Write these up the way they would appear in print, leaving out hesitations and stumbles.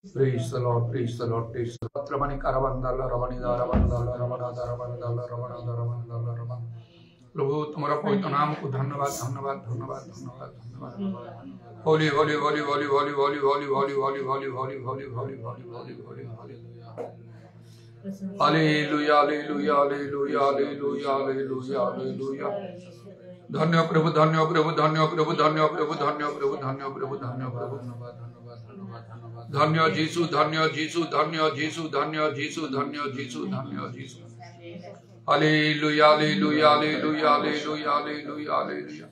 Praise the Lord, praise the Lord, praise the Lord. Ramani Karavandala, Ramani Daravandala, Ramana Daravandala, Ramana Daravandala, Raman. प्रभु तुम्हारा पवित्र नाम को धन्यवाद धन्यवाद धन्यवाद धन्यवाद धन्यवाद होली होली होली होली होली होली होली होली होली होली होली होली होली होली होली होली हालेलुया हालेलुया हालेलुया हालेलुया हालेलुया हालेलुया धन्य प्रभु धन्य प्रभु धन्य प्रभु धन्य प्रभु धन्य प्रभु धन्य प्रभु धन्य प्रभु धन्य जीसु धन्य जीसु धन्य जीसु धन्य जीसु धन्य जीसु धन्य जीसु हालेलुया हालेलुया हालेलुया हालेलुया हालेलुया हालेलुया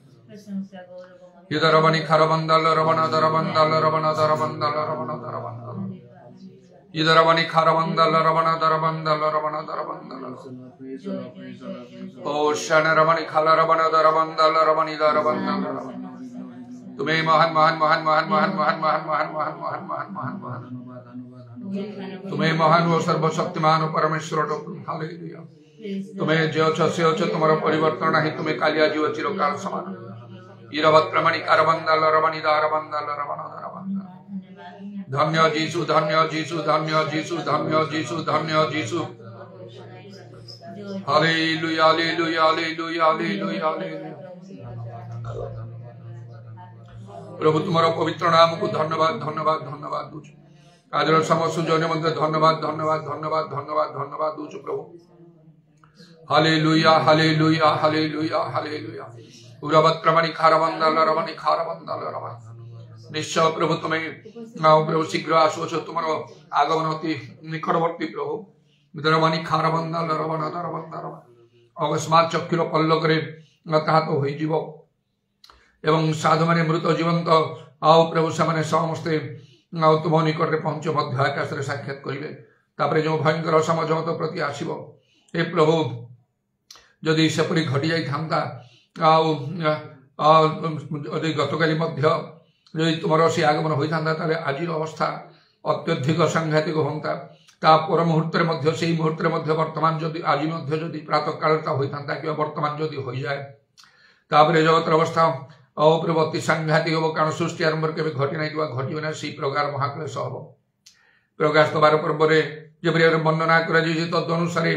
इदरबनि खरबंदल रबना दरबंदल रबना दरबंदल रबना दरबंदल इदरबनि खरबंदल रबना दरबंदल रबना दरबंदल ओ शन रबनि खल रबना दरबंदल रबनि दरबंदल तुम्हें महान महान महान महान महान महान महान महान महान महान महान महान महान तुम्हें महान व सर्वशक्तिमान परमेश्वर हालेलुया तुम्हें जो से तुम्हारा परिवर्तन नहीं तुम्हें कालिया जीव चिरकाल समान इरवत्रमणि कारबंदल रवनि दारबंदल रवण दरबंदल धन्य जीसु धन्य जीसु धन्य जीसु धन्य जीसु धन्य जीसु हालेलुया हालेलुया हालेलुया हालेलुया हालेलुया प्रभु तुम्हारा पवित्र नाम को धन्यवाद धन्यवाद धन्यवाद दूचु आज समस्त जन मध्य धन्यवाद धन्यवाद धन्यवाद धन्यवाद धन्यवाद दूचु प्रभु हालेलुया हालेलुया हालेलुया हालेलुया उरवत्रमणि खारबंदल रवनि खारबंदल रवण निश्चय प्रभु तुम्हें प्रभु शीघ्र आसुच तुम्हारो आगमन अति निकटवर्ती प्रभु रवनि खारबंदल रवण दरबंदल अकस्मात चक्षुर पल्लकरे ताहा तो होई जीव एवं साधु माने मृत जीवंत आओ प्रभु से समस्ते तुम निकट में पहुंच मध्य आकाश में साक्षात करेंगे तापर जो भयंकर समय जगत प्रति आसब हे प्रभु जदि सेपरी घटी जाता गतकाली तुम से आगमन होता आज अवस्था अत्यधिक सांघातिक होता पर मुहूर्त से मुहूर्त वर्तमान जदि आज प्रातः कालता होता कि वर्तमान जदि हो जाए तापर जगतर अवस्था प्रभु अति सांघातिक हम कारण सृष्टि आरंभ के घटी ना घटना से प्रकार महाक्लेश हम प्रकाश 12 पर्व जब वर्णना कर तदनुसार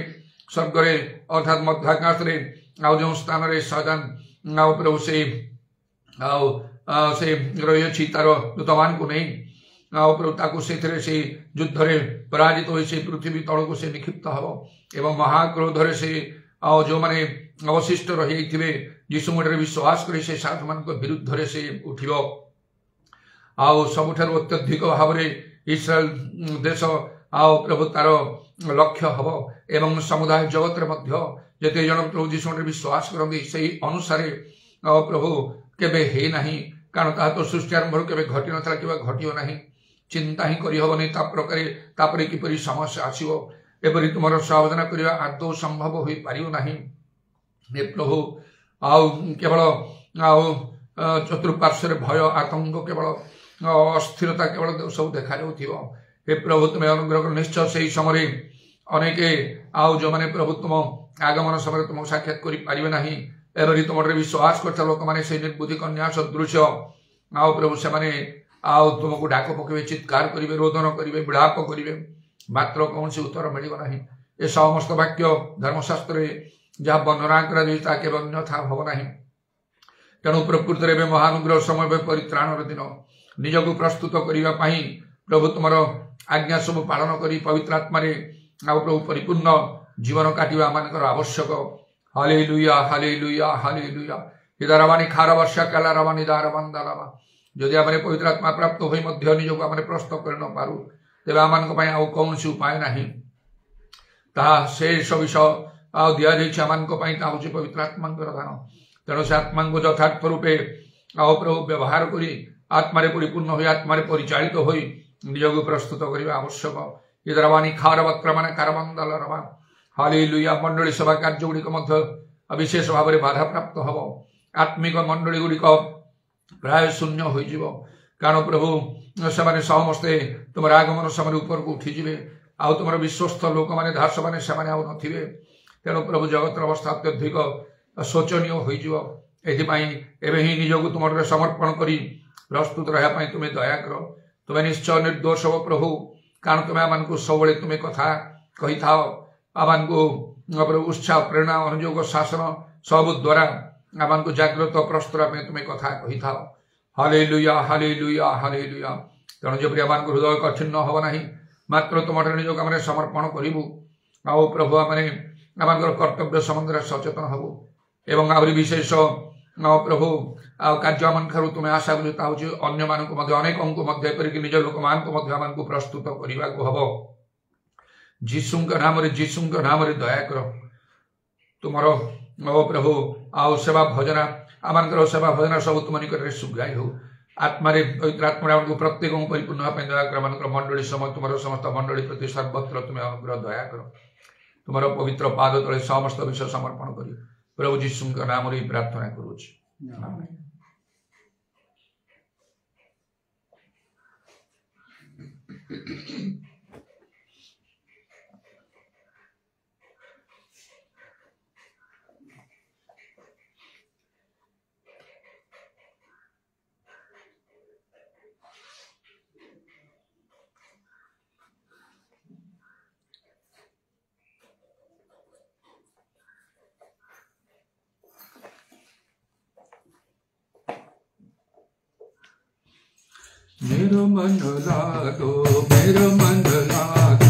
स्वर्गरे अर्थात मध्याकाश जो स्थान सदान प्रभु से रही तार दूतमान को नहीं प्रभु ताकू से युद्ध में पराजित हो पृथ्वी तल को से निक्षिप्त हम एवं महाक्रोधरे से जो मैंने अवशिष्ट रही यीशु मठे विश्वास कर साधु मान विरुद्ध से उठ सबुठ अत्यधिक भाव में इस्राएल देश प्रभु तार लक्ष्य हम एवं समुदाय जगत जिते जन प्रभु यीशु मठे विश्वास करते से अनुसार प्रभु केबे है नहीं कारण ता तो सृष्टि आरंभ केबे घटी नथा कि घटियो नहीं चिंता ही करहबनी ता प्रकार किपरि समस्या आसीबो एपरि तुमर सावधान करबा आदौ संभव होई पारियो नहीं हे प्रभु केवल चतुर्पार्श्व भय आतंक केवल अस्थिरता केवल सब देखा जाउथिबो हे प्रभु तुम्हें अनुग्रह कर निश्चय से समय अनेक जो मैंने प्रभु तुम आगमन समय तुम साक्षात कर पारे ना एवं तुम विश्वास करता लोक मैंने से निर्बुद्धि कन्या सदृश प्रभु से तुमको डाक पकड़े चित्कार करेंगे रोदन करेंगे विलाप करेंगे मात्र कौन से उत्तर मिल ना ये समस्त वाक्य धर्मशास्त्र जहाँ वर्णना अन्यथा हम ना तेणु प्रकृत में महानुग्रह समय परित्राणर दिन निजक प्रस्तुत करने प्रभु तुम आज्ञा सब पालन कर पवित्र आत्मा प्रभु परिपूर्ण जीवन काटिबा आमानकर आवश्यक हालेलुया हालेलुया हालेलुया इदारवानी खार वर्षा काला रवानी दारबंदलवा जदि आम पवित्र आत्मा प्राप्त होई मध्य निजक आम प्रस्तुत कर न पारू तेरे आम कौन सी उपाय नहीं शेष विषय दि जाए पवित्र आत्मा दान तेणु से आत्मा को यथार्थ रूपे प्रभु व्यवहार कर आत्मा परिपूर्ण हो आत्मा परिचालित हो निजक प्रस्तुत करने आवश्यक इधरवानी खार वक्रमान कारबंदल रवा हालेलुया मंडली सभा कार्यगुड़िक विशेष भाव में बाधा प्राप्त हम आत्मिक मंडली गुड़िक प्राय शून्य हो कारण प्रभु से समस्ते तुम आगमन समय ऊपर को उठीजे आउ तुम विश्वस्त लोक मैंने दास मैंने से थे तेणु प्रभु जगतर अवस्था अत्यधिक शोचनीय हो ही निजक तुम समर्पण कर प्रस्तुत रहा तुम्हें दया कर तुम्हें निश्चय निर्दोष हो प्रभु कारण तुम्हें आम को सब तुम्हें कथा कही था आम को प्रभु उत्साह प्रेरणा अनुयोग शासन सब द्वारा आम को जागृत प्रस्तुत तुम्हें कथा कही था हालेलुया हालेलुया हालेलुया तेणु जबरी आम को हृदय कठिन हब ना मात्र तुम निजक आम समर्पण करूँ आओ प्रभु आम कर्तव्य संबंध सचेतन हबू एवं आहरी विशेष प्रभु कार्य आम ठार तुम्हें आशा करूता हूँ अन्य मानक अनेक निज लोक मान प्रस्तुत करने को हम जीशुंक नाम दया कर तुमर ओ प्रभु आओ सेवा भजना आम सेवा भजना सब तुम निकट सुग्राही हो आत्मा पवित्र आत्मा प्रत्येक परिपूर्ण दया कर मंडली समय तुम समस्त मंडली प्रति सर्वत्र तुम्हें अनुग्रह दया कर तुम पवित्र पाद तले समस्त विषय समर्पण कर प्रभु जीशुंक नाम प्रार्थना करुच्ची मेरो मन लागो मेरो मन लागो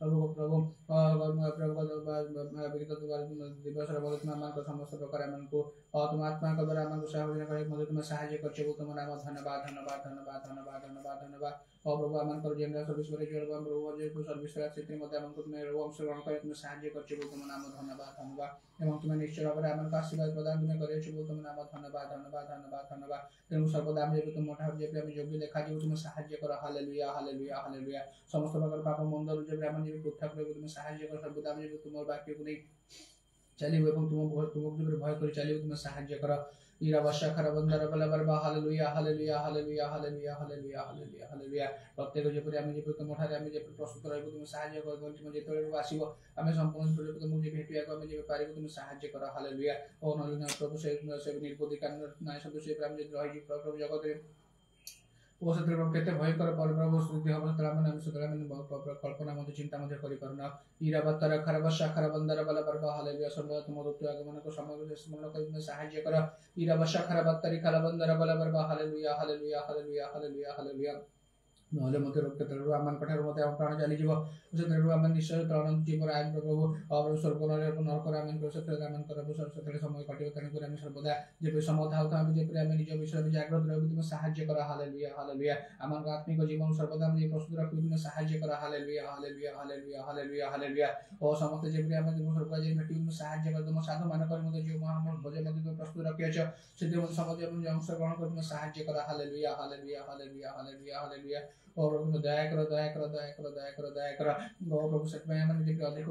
प्रभु दिवस तुम आम समस्त प्रकार आम को तुम आत्मा द्वारा आम साहय तुम साहय कर तुम नाम धन्यवाद धन्यवाद धन्यवाद धन्यवाद धन्यवाद धन्यवाद प्रभु आम जेनरल सर्विस प्रभु सर्विस स्थिति तुम अंशग्रहण कर तुम साहय कर तुम नाम धन्यवाद धन्यवाद एवं तुम निश्चय भाव में आम आशीर्वाद प्रदान तुम कर तुम नाम धन्यवाद धन्यवाद धन्यवाद धन्यवाद तेणु सर्वदा तुम योग्य देखा तुम साहय कर हालेलुया हालेलुया हालेलुया समस्त प्रकार पाप मंदर आम पृथक तुम साहय कर सर्वदा तुम वाक्य को नहीं चलिए तुम तुमको भय कर चलिए तुम साहय कर ईरा वर्षा खरबंदर बलबरबा हालेलुया हालेलुया हालेलुया हालेलुया हालेलुया हालेलुया हालेलुया प्रत्येक जेपरि आमे जेपरि तुमठारे आमे जेपरि प्रस्तुत रहबो तुम सहाय्य कर तुम जेतबे आसीबो आमे संपूर्ण तुम तुमको भेटिया को आमे जेबे पारिबो तुम सहाय्य कर हालेलुया ओ नलिना प्रभु से निर्बोधि कान नाय सब से आमे जे रहि प्रभु जगत रे ओ सत्र केते भय कर पर प्रभु स्तुति हम सतरा मन कल्पना मते चिंता मते करि परना ईरा बतर खरबशा खरबंदर बलबरबा हालेलुया सर्वदा तुम ऋतु आगमन को समय स्मरण कर तुम सहाय्य कर ईरा बशा खरबत्तरी खरबंदर बलबरबा हालेलुया हालेलुया हालेलुया हालेलुया हालेलुया नहले मते रोग क्षेत्र आम पठार मते प्राण चली जीव से आम निश्चय प्राण जीव आय प्रभु और स्वर्गनर नरकर आम क्षेत्र आम कर समय कटिव तेणुकर आम सर्वदा जे समता होता आम जे आम निज विषय में जागृत रह तुम साहय कर हालेलुया हालेलुया आम आत्मिक जीवन सर्वदा आम प्रस्तुत रख तुम साहय कर हालेलुया हालेलुया हालेलुया हालेलुया हालेलुया और समस्त जे आम सर्वदा जे भेटी तुम साहय कर तुम साधु मानकर मते जो हम भोज मते तुम प्रस्तुत रखियछ से समस्त अंशग्रहण कर तुम साहय कर हालेलुया हालेलुया हालेलुया हालेलुया हालेलुया और तुम दया कर दया कर दया कर दया कर दया कर प्रभु से अधिक अधिक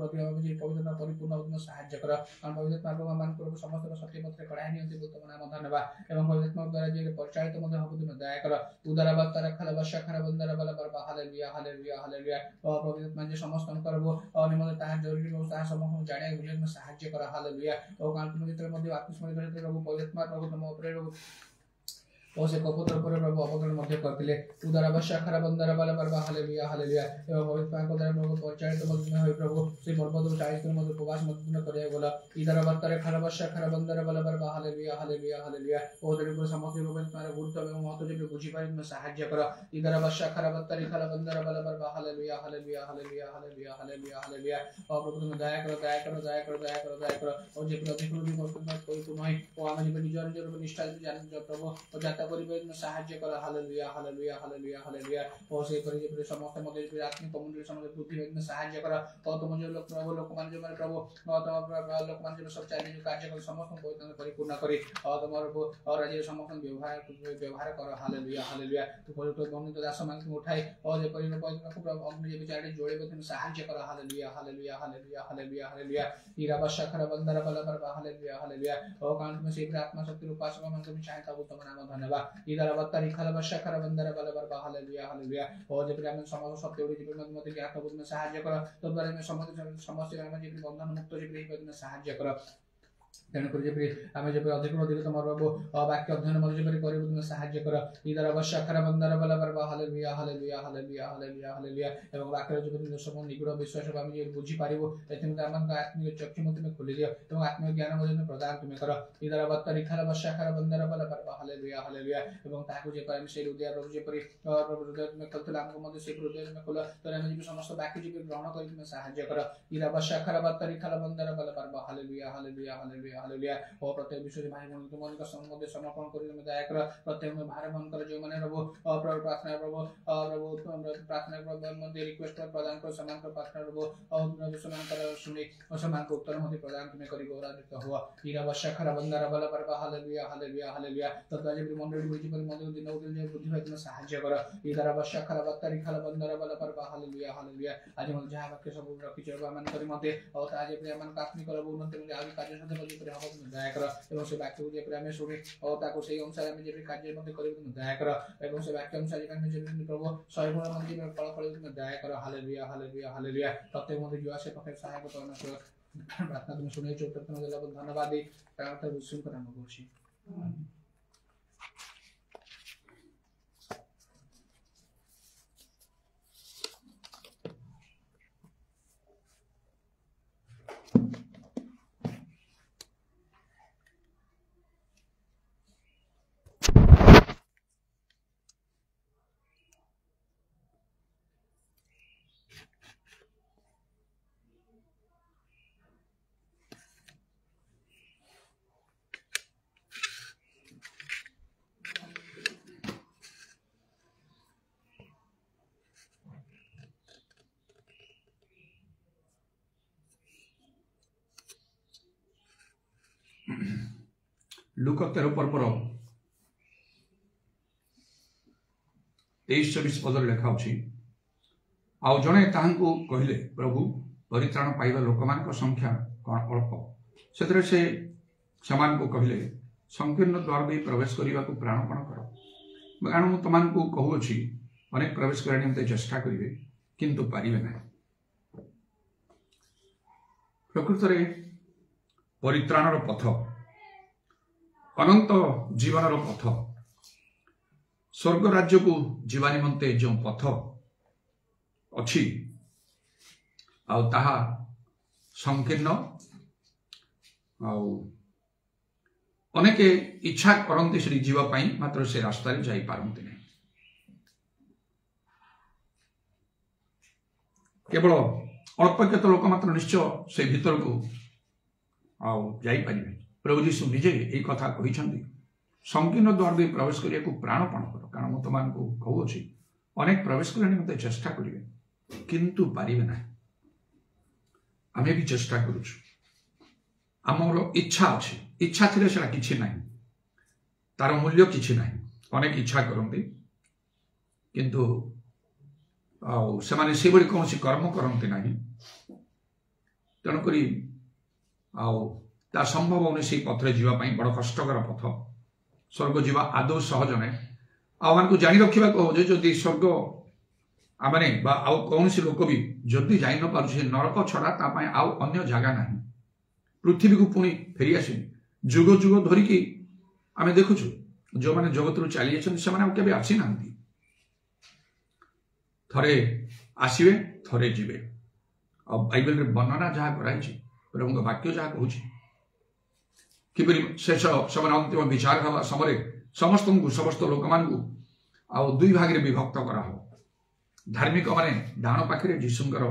पवित्रता परिपूर्ण तुम साहय कर पवित्र मान प्रभु समस्त सत्य पत्र कढ़ाई नियंत्रित तुम नाम धन्यवाद एवं पवित्र द्वारा जे परिचालित हब तुम दया कर उदार बत्तर खल वर्षा खर बंदर बल बरबा हालेलुया हालेलुया हालेलुया पवित्र जे समस्त करबो निमंत्रण ताहा जरूरी ताहा समस्त जाने बुझे तुम साहय कर हालेलुया और कान तुम जेते मध्ये आत्मस्मरण करते प्रभु पवित्र प्रभु तुम ऊपर ओ से कपुत्र पर प्रभु अवतरण मध्य करथिले उदार वर्षा खर बंदर बल बरबा हालेलुया हालेलुया एवं पवित्र को द्वारा प्रभु परिचालित मध्य होय प्रभु से पर्वत 40 दिन मध्य उपवास मध्य करिया गला इधर बत्तर खर वर्षा खर बंदर बल बरबा हालेलुया हालेलुया हालेलुया ओ तेरे समस्त पवित्र गुरुत्व एवं महत्व जे बुझी पारि तुम सहाय्य कर इधर वर्षा खर बत्तर खर बंदर बल बरबा हालेलुया हालेलुया हालेलुया हालेलुया हालेलुया हालेलुया ओ प्रभु तुम दया कर दया कर दया कर दया कर दया कर और जे प्रतिकृति कोई तुम है ओ आम जे निज निज निष्ठा जान प्रभु और जाता करिबे तुम सहाय्य कर हालेलुया हालेलुया हालेलुया हालेलुया और से करि जे समस्त मध्ये आत्मिक कम्युनिटी समस्त बुद्धि तुम सहाय्य कर और तुम जो लोक प्रभु लोक मान जो प्रभु तुम लोक मान जो सब चाहे जो कार्य कर समस्त को परिपूर्ण करी और तुम और राज्य समस्त व्यवहार कर हालेलुया हालेलुया तू पवित्र बंदित दास मान को उठाई और जे पवित्र को प्रभु अग्नि जे चाहे जोड़े तुम सहाय्य कर हालेलुया हालेलुया हालेलुया हालेलुया हालेलुया ईरा वर्षा खर बंदर बल बरबा हालेलुया हालेलुया और कान तुम से आत्मा शक्ति उपासक मान तुम चाहता हो तुम नाम धन्यवाद इधर बत्तरी खल वर्षा खर बंदर बल बरबा हालेलुया हालेलुया और जे हम समस्त सत्य उड़ी जीवन मते ज्ञात हो तुम सहाय्य कर तो द्वारा में समस्त समस्या में जे बंधन मुक्त जे तुम सहाय्य कर तेणुकर जे आम जब अधिक अधिक तुम प्रभु वाक्य अध्ययन मध्य तुम सहाय्य कर इधर वर्षा खर बंदर बल बरबा हालेलुया हालेलुया हालेलुया हालेलुया हालेलुया एवं वाक्य जो सब निगूढ़ विश्वास को आम बुझी पारिबो एथिमे आम आत्मिक चक्षु तुम खोली दियो एवं आत्मिक ज्ञान मध्य प्रदान तुम कर इधर बत्तरी खल वर्षा खर बंदर बल बरबा हालेलुया हालेलुया एवं ताकू जे पर से हृदय प्रभु जे परि प्रभु हृदय तुम खोलतला हमको मध्य से हृदय तुम खोल तो आम जे समस्त वाक्य जे ग्रहण कर तुम सहाय्य कर इधर वर्षा खर बत्तरी खल बंदर बल बरबा हालेलुया हालेलुया हालेलुया हालेलुया और प्रत्येक विषय भाई बहन तुम सम्बन्ध समर्पण कर तुम दया कर प्रत्येक में भार मन कर जो माने प्रभु प्रभु प्रार्थना प्रभु प्रार्थना प्रभु मध्य रिक्वेस्ट प्रदान कर समान कर प्रार्थना प्रभु और समान कर सुनी और समान को उत्तर मध्य प्रदान तुम करी गौरवान्वित हुआ ईरा वर्षा खर बंदर बल बरबा हालेलुया हालेलुया हालेलुया तत्काल जे मंडली बुझी पर मंदिर दिन दिन बुद्धि भाई तुम सहाय्य कर ईरा वर्षा खर बत्तरी खल बंदर बल बरबा हालेलुया हालेलुया आज मन जहां वाक्य सब रखी चलबा मान करी मते और आज जे मन काफी कर उन्नति में आगे कार्य साथ मध्य पर हम तुम दया कर एवं से वाक्य को जे प्रेम सुनी और ताको से अनुसार हम जे कार्य मध्य करी तुम दया कर एवं से वाक्य अनुसार हम जे प्रभु सही गुण मध्य में फल फल तुम दया कर हालेलुया हालेलुया हालेलुया प्रत्येक मध्य जो आसे पखे सहायक करना प्रार्थना तुम सुने जो उत्तर देला धन्यवाद दे प्रार्थना विश्व कर हम करछि लुक 13 पर्वर 23-24 पदर लेखा अछि आ जणे ताहांकु कहिले प्रभु परित्राण पाइबा लोक मान संख्या कौन अल्प से से समान को कहिले संकीर्ण द्वार दे प्रवेश करने को प्राणपण कर कारण मुझे तुम को कहूँ अनेक प्रवेश करने निम्ते चेष्टा करेंगे किंतु पारिबे ना प्रकृत में परित्राणर पथ अनंत जीवन पथ स्वर्ग राज्य को जीवा निमंते जो पथ अच्छी आहा संकीर्ण अनेके इच्छा करते से जीवाई मात्र से रास्ता जाई पारती नहीं केवल अल्प केत लोक मात्र निश्चय से भीतर को जापारे प्रभु जीशु निजे यही कथा कहते संकीर्ण द्वार दे प्रवेश करने को प्राणपण कर कारण मुझे तुमको कहूँ अनेक प्रवेश करने निम्ते चेष्टा करेंगे किंतु पारिबे ना आम भी चेष्टा करुचु आमर इच्छा अच्छी इच्छा थे कि ना तार मूल्य कि ना अनेक इच्छा करते किंतु से माने से बड़ी कौन कर्म करते ना तेणुक संभव होने से पथरे जीवाई बड़ कष्टकर पथ स्वर्ग जीवा आदौ सहज ना आम जाणी रखा कहो जदि स्वर्ग आमने कौन लोक भी जदि जाई न पारे नरक छड़ा तापाई आउ अन्य जगह ना पृथ्वी को पुणी फेरी आस जुग जुग धरिकी आम देखुचु जो मैंने जगत रू चली जाते आसी ना थरे आसवे थरे जीवे बाइबल रे वर्णना जहाँ कराई प्रभु वाक्य जहाँ कहूँ किपरि शेष समय अंतिम विचार हवा समय समस्त समस्त लोक मान दुई भाग में विभक्त करा धार्मिक माने डाण पाखे जीशुंकर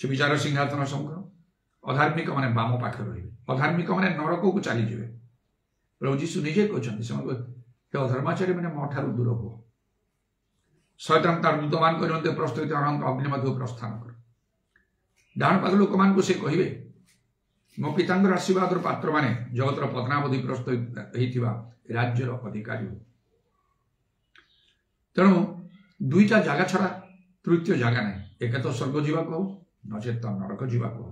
से विचार सिंहासन सम्मुख अधार्मिक माने बाम पाखे रही अधार्मिक माने नरक को चली जाए प्रभु जीशु निजे कहते अधर्माचारी मैंने मो ठार दूर हो शैतान तार दूत मान प्रस्तुत अग्नि मध्य प्रस्थान कर डाण पाख लोक मान से कहे मो पितांर आशीर्वाद पात्र माने जगतर पतनावधि प्रस्तुत राज्यर अधिकारी तेणु दुईटा जगह छड़ा तृतीय जगह ना एक तो स्वर्ग जीवा कहो नचेत नरक जीवा कहो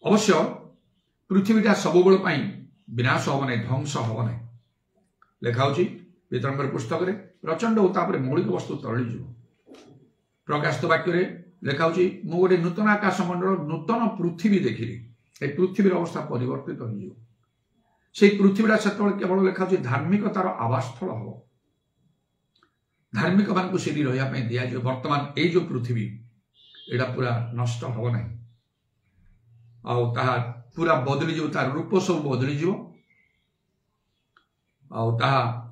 अवश्य पृथ्वीटा सब बेल विनाश हम ना ध्वंस हम ना लिखा पितरंकर पुस्तक में प्रचंड उत्ताप मौलिक वस्तु तरली प्रकाशित वाक्य लिखा मु गोटे नूतन आकाश मंडल नूतन पृथ्वी देखिली पृथ्वी अवस्था परिवर्तित हो पृथ्वीटा से केवल लिखा धार्मिकतार आवासस्थल हम धार्मिक मान को सीढ़ी रही दि जाए बर्तमान ये जो पृथ्वी यहाँ पूरा नष्ट हम ना पूरा बदली तार रूप सब बदली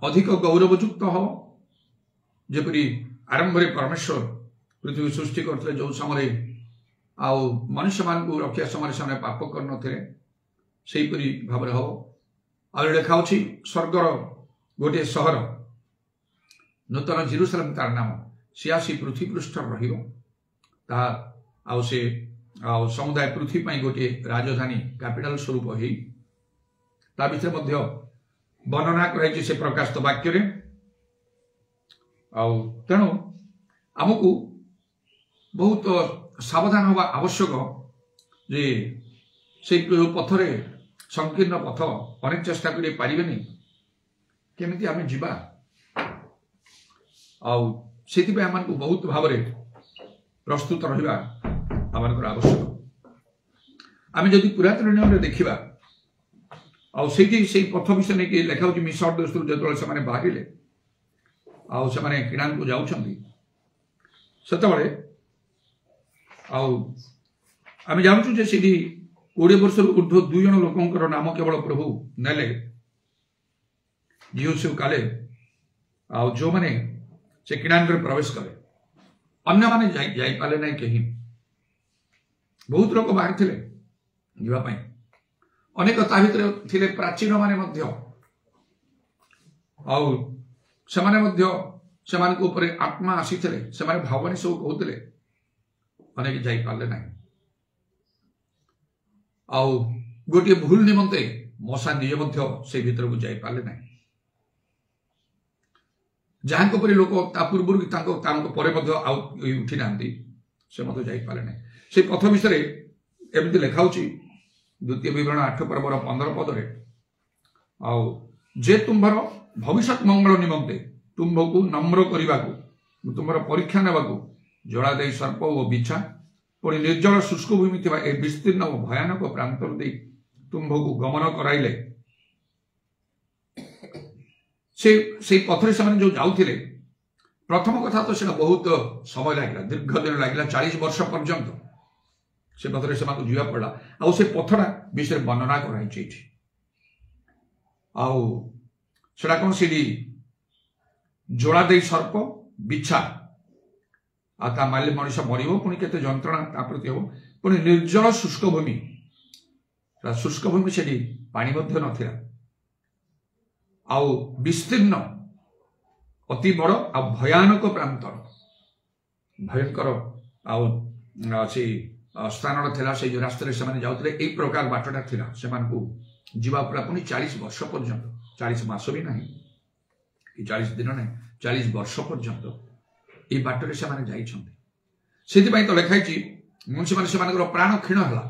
अधिक गौरवयुक्त हम जपरी आरंभ में परमेश्वर पृथ्वी सृष्टि करते जो समय मनुष्य मान को रक्षा समय से पाप करपरी भाव हम आखा स्वर्गर गोटे सहर नूतन जेरुसलेम तार नाम सी आसी पृथ्वी पृष्ठ से समुदाय पृथ्वी गोटे राजधानी कैपिटल स्वरूप हो भर वर्णना कराई से प्रकाशित वाक्य तेणु आमको बहुत सावधान हवा आवश्यक जे से पथरे संकीर्ण पथ अनेक चेष्टा कर पारे केमिति आम जीवा आम को बहुत भाव प्रस्तुत रहा आम आवश्यक आम जदि पुरातन नियम देखा से पथ विषय नहीं लिखा मिसर देश जो से बाहर से किणा को जाऊँगी आम जानूँ से 20 वर्ष ऊर्ध्व 2 जन लोकंर नाम केवल प्रभु नेले जीव काले जो मैंने से किणान प्रवेश कले अन्य माने जापारे ना कहीं बहुत लोग बाहर थे जावाई अनेक ता भीतर थे प्राचीन माने से आत्मा आसी से भावनी सब कहते अनेक जापारे ना गोटे भूल निमंते ମଶା ନିଜେ ମଧ୍ୟ ସେ ଭିତରକୁ ଯାଇପାରିଲେ ନାହିଁ। ଯାହାଙ୍କ ପରି ଲୋକ ତା ପୂର୍ବରୁ ତାଙ୍କ ପରେ ମଧ୍ୟ ଆଉ ଉଠି ନାହାନ୍ତି, ସେ ମଧ୍ୟ ଯାଇପାରିଲେ ନାହିଁ। ସେ ପଥ ବିଷୟରେ ଏମିତି ଲେଖାଉଛି ଦ୍ୱିତୀୟ ବିବରଣ 8 ପର୍ବର 15 ପଦରେ, ଆଉ ଯେ ତୁମ୍ଭର ଭବିଷ୍ୟତ ମଙ୍ଗଳ ନିମନ୍ତେ ତୁମ୍ଭକୁ ନମ୍ର କରିବାକୁ ତୁମର ପରୀକ୍ଷା ନେବାକୁ ଜଳା ଦେଇ ସର୍ପ ଓ ବିଛା ପୁଣି ନିର୍ଜଳ ଶୁଷ୍କ ଭୂମି ଥିବା ଏ ବିସ୍ତୀର୍ଣ୍ଣ ଓ ଭୟାନକ ପ୍ରାନ୍ତର ଦେଇ ତୁମ୍ଭକୁ ଗମନ କରାଇଲେ, ସେଇ ପଥରେ ସେମାନେ ଯୋଉ ଯାଉଥିଲେ, ପ୍ରଥମ କଥା ତ ସେଟା ବହୁତ ସମୟ ଲାଗିଲା, ଦୀର୍ଘ ଦିନ ଲାଗିଲା, 40 ବର୍ଷ ପର୍ଯ୍ୟନ୍ତ ସେ ପଥରେ ସେମାନଙ୍କୁ ଯିବାକୁ ପଡିଲା। ଆଉ ସେ ପଥଟା ବିଷୟରେ ବର୍ଣ୍ଣନା କରାଯାଇଛି ଏଠି। ଆଉ ସେଟା କଣ, ସେଠି ଜୋଳା ଦେଇ ସର୍ପ ବିଛା, ଆଉ ତା ମାରିଲେ ମଣିଷ ମରିବ, ପୁଣି କେତେ ଯନ୍ତ୍ରଣା ତା ପ୍ରତି ହବ, ପୁଣି ନିର୍ଜଳ ଶୁଷ୍କ ଭୂମି, ଶୁଷ୍କ ଭୂମି, ସେଠି ପାଣି ମଧ୍ୟ ନଥିଲା, ଆଉ ବିସ୍ତୀର୍ଣ୍ଣ ଅତି ବଡ ଆଉ ଭୟାନକ ପ୍ରାନ୍ତର, ଭୟଙ୍କର ଆଉ ସେଇ ସ୍ଥାନଟା ଥିଲା। ସେଇ ଯୋଉ ରାସ୍ତାରେ ସେମାନେ ଯାଉଥିଲେ ଏଇ ପ୍ରକାର ବାଟଟା ଥିଲା, ସେମାନଙ୍କୁ ଯିବା ପଡିଲା ପୁଣି 40 ବର୍ଷ ପର୍ଯ୍ୟନ୍ତ, 40 ମାସ ବି ନାହିଁ, 40 ଦିନ ନାହିଁ, 40 ବର୍ଷ ପର୍ଯ୍ୟନ୍ତ এই ବାଟରେ ସେମାନେ ଯାଇଛନ୍ତି। ସେଥିପାଇଁ ତ ଲେଖାଇଛି ସେମାନଙ୍କର ପ୍ରାଣ କ୍ଷୀଣ ହେଲା,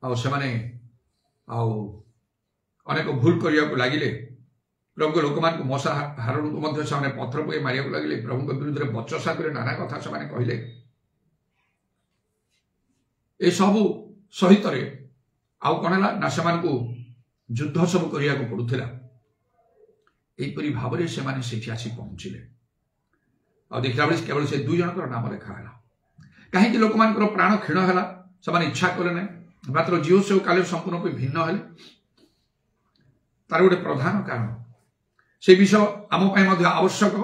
ଆଉ ସେମାନେ ଆଉ ଅନେକ ଭୁଲ କରିବାକୁ ଲାଗିଲେ। ପ୍ରଭୁଙ୍କ ଲୋକମାନଙ୍କୁ ମଶା ହାରଣକୁ ମଧ୍ୟ ସେମାନେ ପଥର ପକାଇ ମାରିବାକୁ ଲାଗିଲେ। ପ୍ରଭୁଙ୍କ ବିରୁଦ୍ଧରେ ବଚସା କରି ନାନା କଥା ସେମାନେ କହିଲେ। ଏସବୁ ସହିତରେ ଆଉ କଣ ହେଲା ନା, ସେମାନଙ୍କୁ ଯୁଦ୍ଧ ସବୁ କରିବାକୁ ପଡୁଥିଲା। ଏହିପରି ଭାବରେ ସେମାନେ ସେଠି ଆସି ପହଞ୍ଚିଲେ। ଆଉ ଦେଖିଲା ବେଳେ କେବଳ ସେ 2 ଜଣଙ୍କର ନାମ ଲେଖା ହେଲା। କାହିଁକି ଲୋକମାନଙ୍କର ପ୍ରାଣ କ୍ଷୀଣ ହେଲା? ସେମାନେ ଇଚ୍ଛା କଲେ ନାହିଁ, ମାତ୍ର ଜିହୋଶୁଆ ଓ କାଲେବ ସମ୍ପୂର୍ଣ୍ଣ ରୂପେ ଭିନ୍ନ ହେଲେ। ତାର ଗୋଟେ ପ୍ରଧାନ କାରଣ, ସେ ବିଷୟ ଆମ ପାଇଁ ମଧ୍ୟ ଆବଶ୍ୟକ।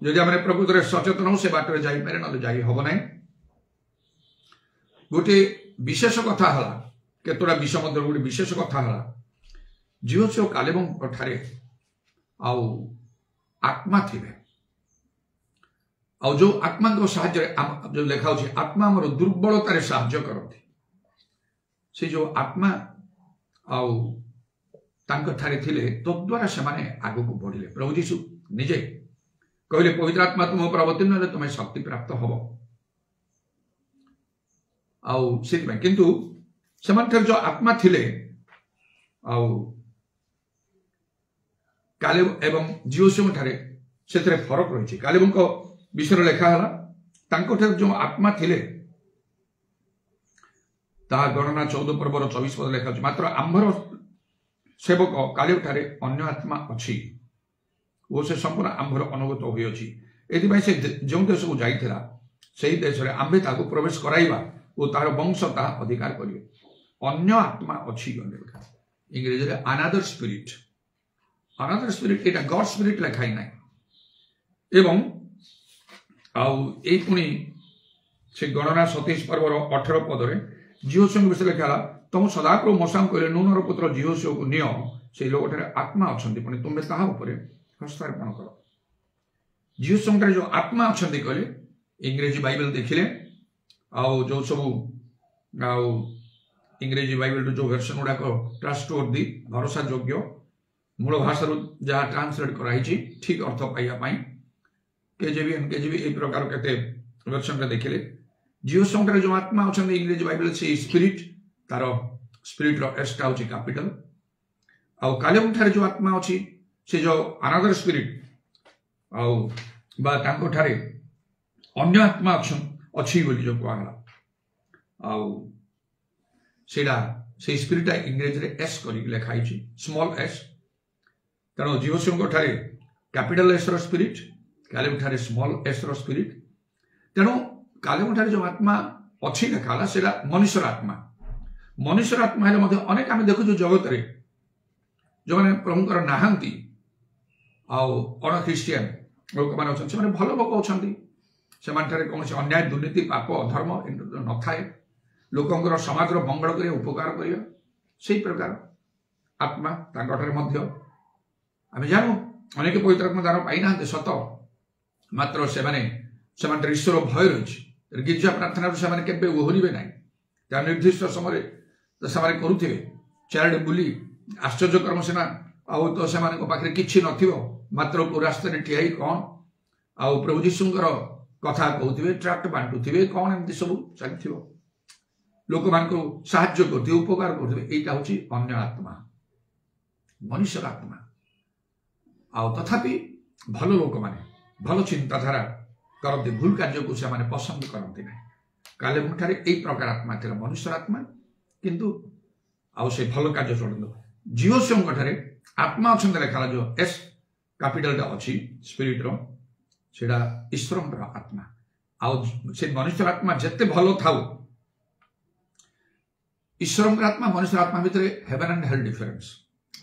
ଯଦି ଆମେ ପ୍ରକୃତରେ ସଚେତନ ହଉ, ସେ ବାଟରେ ଯାଇପାରେ, ନହେଲେ ଯାଇ ହବ ନାହିଁ। ଗୋଟେ ବିଶେଷ କଥା ହେଲା, କେତୋଟା ବିଷୟ ମଧ୍ୟ ଗୋଟେ ବିଶେଷ କଥା ହେଲା, ଜିହୋଶୁଆ ଓ କାଲେବଙ୍କ ଠାରେ ଆଉ ଆତ୍ମା ଥିବେ। ଆଉ ଯୋଉ ଆତ୍ମାଙ୍କ ସାହାଯ୍ୟରେ ଯୋଉ ଲେଖା ହଉଛି, ଆତ୍ମା ଆମର ଦୁର୍ବଳତାରେ ସାହାଯ୍ୟ କରନ୍ତି। ସେ ଯୋଉ ଆତ୍ମା ଆଉ ତାଙ୍କ ଠାରେ ଥିଲେ, ତଦ୍ୱାରା ସେମାନେ ଆଗକୁ ବଢିଲେ। ପ୍ରଭୁ ଯୀଶୁ ନିଜେ କହିଲେ, ପବିତ୍ର ଆତ୍ମା ତୁମ ଉପରେ ଅବତୀର୍ଣ୍ଣ ହେଲେ ତୁମେ ଶକ୍ତି ପ୍ରାପ୍ତ ହବ। ଆଉ ସେଥିପାଇଁ କିନ୍ତୁ ସେମାନଙ୍କର ଯୋଉ ଆତ୍ମା ଥିଲେ, ଆଉ କାଲେବ ଏବଂ ଜିହୋଶୁଆଙ୍କ ଠାରେ ସେଥିରେ ଫରକ ରହିଛି। କାଲେବଙ୍କ ବିଷୟରେ ଲେଖା ହେଲା, ତାଙ୍କଠାରେ ଯୋଉ ଆତ୍ମା ଥିଲେ, ତାହା ଗଣନା 14 ପର୍ବର 24 ପଦ ଲେଖା ଅଛି। ମାତ୍ର ଆମ୍ଭର ସେବକ କାଲେବ ଠାରେ ଅନ୍ୟ ଆତ୍ମା ଅଛି ଓ ସେ ସମ୍ପୂର୍ଣ୍ଣ ଆମ୍ଭର ଅନୁଗତ ହୋଇଅଛି। ଏଥିପାଇଁ ସେ ଯେଉଁ ଦେଶକୁ ଯାଇଥିଲା, ସେହି ଦେଶରେ ଆମ୍ଭେ ତାକୁ ପ୍ରବେଶ କରାଇବା ଓ ତାହାର ବଂଶ ତାହା ଅଧିକାର କରିବେ। ଅନ୍ୟ ଆତ୍ମା ଅଛି, ଇଂରେଜୀରେ ଆନାଦର ସ୍ପିରିଟ୍। ଆନାଦର ସ୍ପିରିଟ୍, ଏଇଟା ଗଡ୍ ସ୍ପିରିଟ୍ ଲେଖା ହିଁ ନାହିଁ। ଏବଂ ଆଉ ଏଇ ପୁଣି ସେ ଗଣନା 27 ପର୍ବର 18 ପଦରେ ଜିହୋଶୁଆଙ୍କ ବିଷୟରେ ଲେଖା ହେଲା, ତମ ସଦାପ୍ରଭୁ ମୂଷାଙ୍କୁ କହିଲେ, ନୂନର ପୁତ୍ର ଜିହୋଶୁଆକୁ ନିଅ, ସେଇ ଲୋକଠାରେ ଆତ୍ମା ଅଛନ୍ତି, ପୁଣି ତୁମେ ତାହା ଉପରେ ହସ୍ତାର୍ପଣ କର। ଜିହୋଶୁଆଙ୍କଠାରେ ଯୋଉ ଆତ୍ମା ଅଛନ୍ତି କହିଲେ, ଇଂରେଜୀ ବାଇବେଲ ଦେଖିଲେ, ଆଉ ଯୋଉ ସବୁ ଆଉ ଇଂରେଜୀ ବାଇବେଲର ଯୋଉ ଭେର୍ସନ ଗୁଡାକ ଟ୍ରଷ୍ଟୱର୍ଦି, ଭରସା ଯୋଗ୍ୟ, ମୂଳ ଭାଷାରୁ ଯାହା ଟ୍ରାନ୍ସଲେଟ କରାହେଇଛି ଠିକ ଅର୍ଥ ପାଇବା ପାଇଁ, କେଜେବି ଏନକେଜେବି এই ପ୍ରକାର କେତେ ଭେର୍ସନରେ ଦେଖିଲେ, ଜିହୋଶୁଆଙ୍କଠାରେ ଯୋଉ ଆତ୍ମା ଅଛନ୍ତି ଇଂରେଜୀ ବାଇବେଲ, ସେଇ ସ୍ପିରିଟ୍, ତାର ସ୍ପିରିଟ୍ର ଏସ୍ଟା ହଉଛି କ୍ୟାପିଟାଲ। ଆଉ କାଲେବଙ୍କଠାରେ ଯୋଉ ଆତ୍ମା ଅଛି, ସେ ଯୋଉ ଆନାଦର ସ୍ପିରିଟ୍, ଆଉ ବା ତାଙ୍କଠାରେ ଅନ୍ୟ ଆତ୍ମା ଅଛି ବୋଲି ଯୋଉ କୁହାଗଲା, ଆଉ ସେଇଟା ସେଇ ସ୍ପିରିଟ୍ଟା ଇଂରେଜୀରେ ଏସ୍ କରିକି ଲେଖା ହେଇଛି, ସ୍ମଲ୍ ଏସ୍। ତେଣୁ ଜିହୋଶୁଆଙ୍କ ଠାରେ କ୍ୟାପିଟାଲ ଏସ୍ ର ସ୍ପିରିଟ୍, କାଲେବ ଠାରେ ସ୍ମଲ୍ ଏସ୍ ର ସ୍ପିରିଟ୍। ତେଣୁ କାଲେବ ଠାରେ ଯୋଉ ଆତ୍ମା ଅଛି ଲେଖା ହେଲା, ସେଇଟା ମନୁଷ୍ୟର ଆତ୍ମା। ମନୁଷ୍ୟର ଆତ୍ମା ହେଲେ ମଧ୍ୟ ଅନେକ ଆମେ ଦେଖୁଛୁ ଜଗତରେ ଯୋଉମାନେ ପ୍ରଭୁଙ୍କର ନାହାନ୍ତି, ଆଉ ଅଣ ଖ୍ରୀଷ୍ଟିଆନ ଲୋକମାନେ ଅଛନ୍ତି, ସେମାନେ ଭଲ ଲୋକ ଅଛନ୍ତି, ସେମାନଠାରେ କୌଣସି ଅନ୍ୟାୟ, ଦୁର୍ନୀତି, ପାପ, ଅଧର୍ମ ନଥାଏ, ଲୋକଙ୍କର ସମାଜର ମଙ୍ଗଳ କରିବା, ଉପକାର କରିବା, ସେଇ ପ୍ରକାର ଆତ୍ମା ତାଙ୍କଠାରେ ମଧ୍ୟ। ଆମେ ଜାଣୁ ଅନେକ ପବିତ୍ର ଆତ୍ମା ଦାନ ପାଇନାହାନ୍ତି ସତ, ମାତ୍ର ସେମାନଙ୍କର ଈଶ୍ୱର ଭୟ ରହିଛି। ଗିର୍ଜା ପ୍ରାର୍ଥନାରୁ ସେମାନେ କେବେ ଓହରିବେ ନାହିଁ, ଯାହା ନିର୍ଦ୍ଦିଷ୍ଟ ସମୟରେ ସେମାନେ କରୁଥିବେ। ଚାରିଆଡ଼େ ବୁଲି ଆଶ୍ଚର୍ଯ୍ୟକର୍ମ ସିନା ଆଉ ତ ସେମାନଙ୍କ ପାଖରେ କିଛି ନଥିବ, ମାତ୍ର ରାସ୍ତାରେ ଠିଆ ହେଇ କ'ଣ ଆଉ ପ୍ରଭୁ ଯୀଶୁଙ୍କର କଥା କହୁଥିବେ, ଟ୍ରାକ୍ଟ ବାଣ୍ଟୁଥିବେ, କ'ଣ ଏମିତି ସବୁ ଚାଲିଥିବ, ଲୋକମାନଙ୍କୁ ସାହାଯ୍ୟ କରୁଥିବେ, ଉପକାର କରୁଥିବେ। ଏଇଟା ହଉଛି ଅନ୍ୟ ଆତ୍ମା, ମନୁଷ୍ୟର ଆତ୍ମା। ଆଉ ତଥାପି ଭଲ ଲୋକମାନେ ଭଲ ଚିନ୍ତାଧାରା କରନ୍ତି, ଭୁଲ କାର୍ଯ୍ୟକୁ ସେମାନେ ପସନ୍ଦ କରନ୍ତି ନାହିଁ। କାଲେବୁଠାରେ ଏଇ ପ୍ରକାର ଆତ୍ମା ଥିଲା, ମନୁଷ୍ୟର ଆତ୍ମା, କିନ୍ତୁ ଆଉ ସେ ଭଲ କାର୍ଯ୍ୟ ଚଳନ୍ତୁ। ଜିହୋଶୁଆଙ୍କ ଠାରେ ଆତ୍ମା ଅଛନ୍ତି ଲେଖା ଯୋଉ ଏସ୍ କ୍ୟାପିଟାଲଟା ଅଛି ସ୍ପିରିଟର, ସେଇଟା ଈଶ୍ୱରଙ୍କର ଆତ୍ମା। ଆଉ ସେ ମନୁଷ୍ୟର ଆତ୍ମା ଯେତେ ଭଲ ଥାଉ, ଈଶ୍ୱରଙ୍କର ଆତ୍ମା ମନୁଷ୍ୟର ଆତ୍ମା ଭିତରେ ହେଭେନ୍ ଆଣ୍ଡ ହେଲ୍ ଡିଫରେନ୍ସ,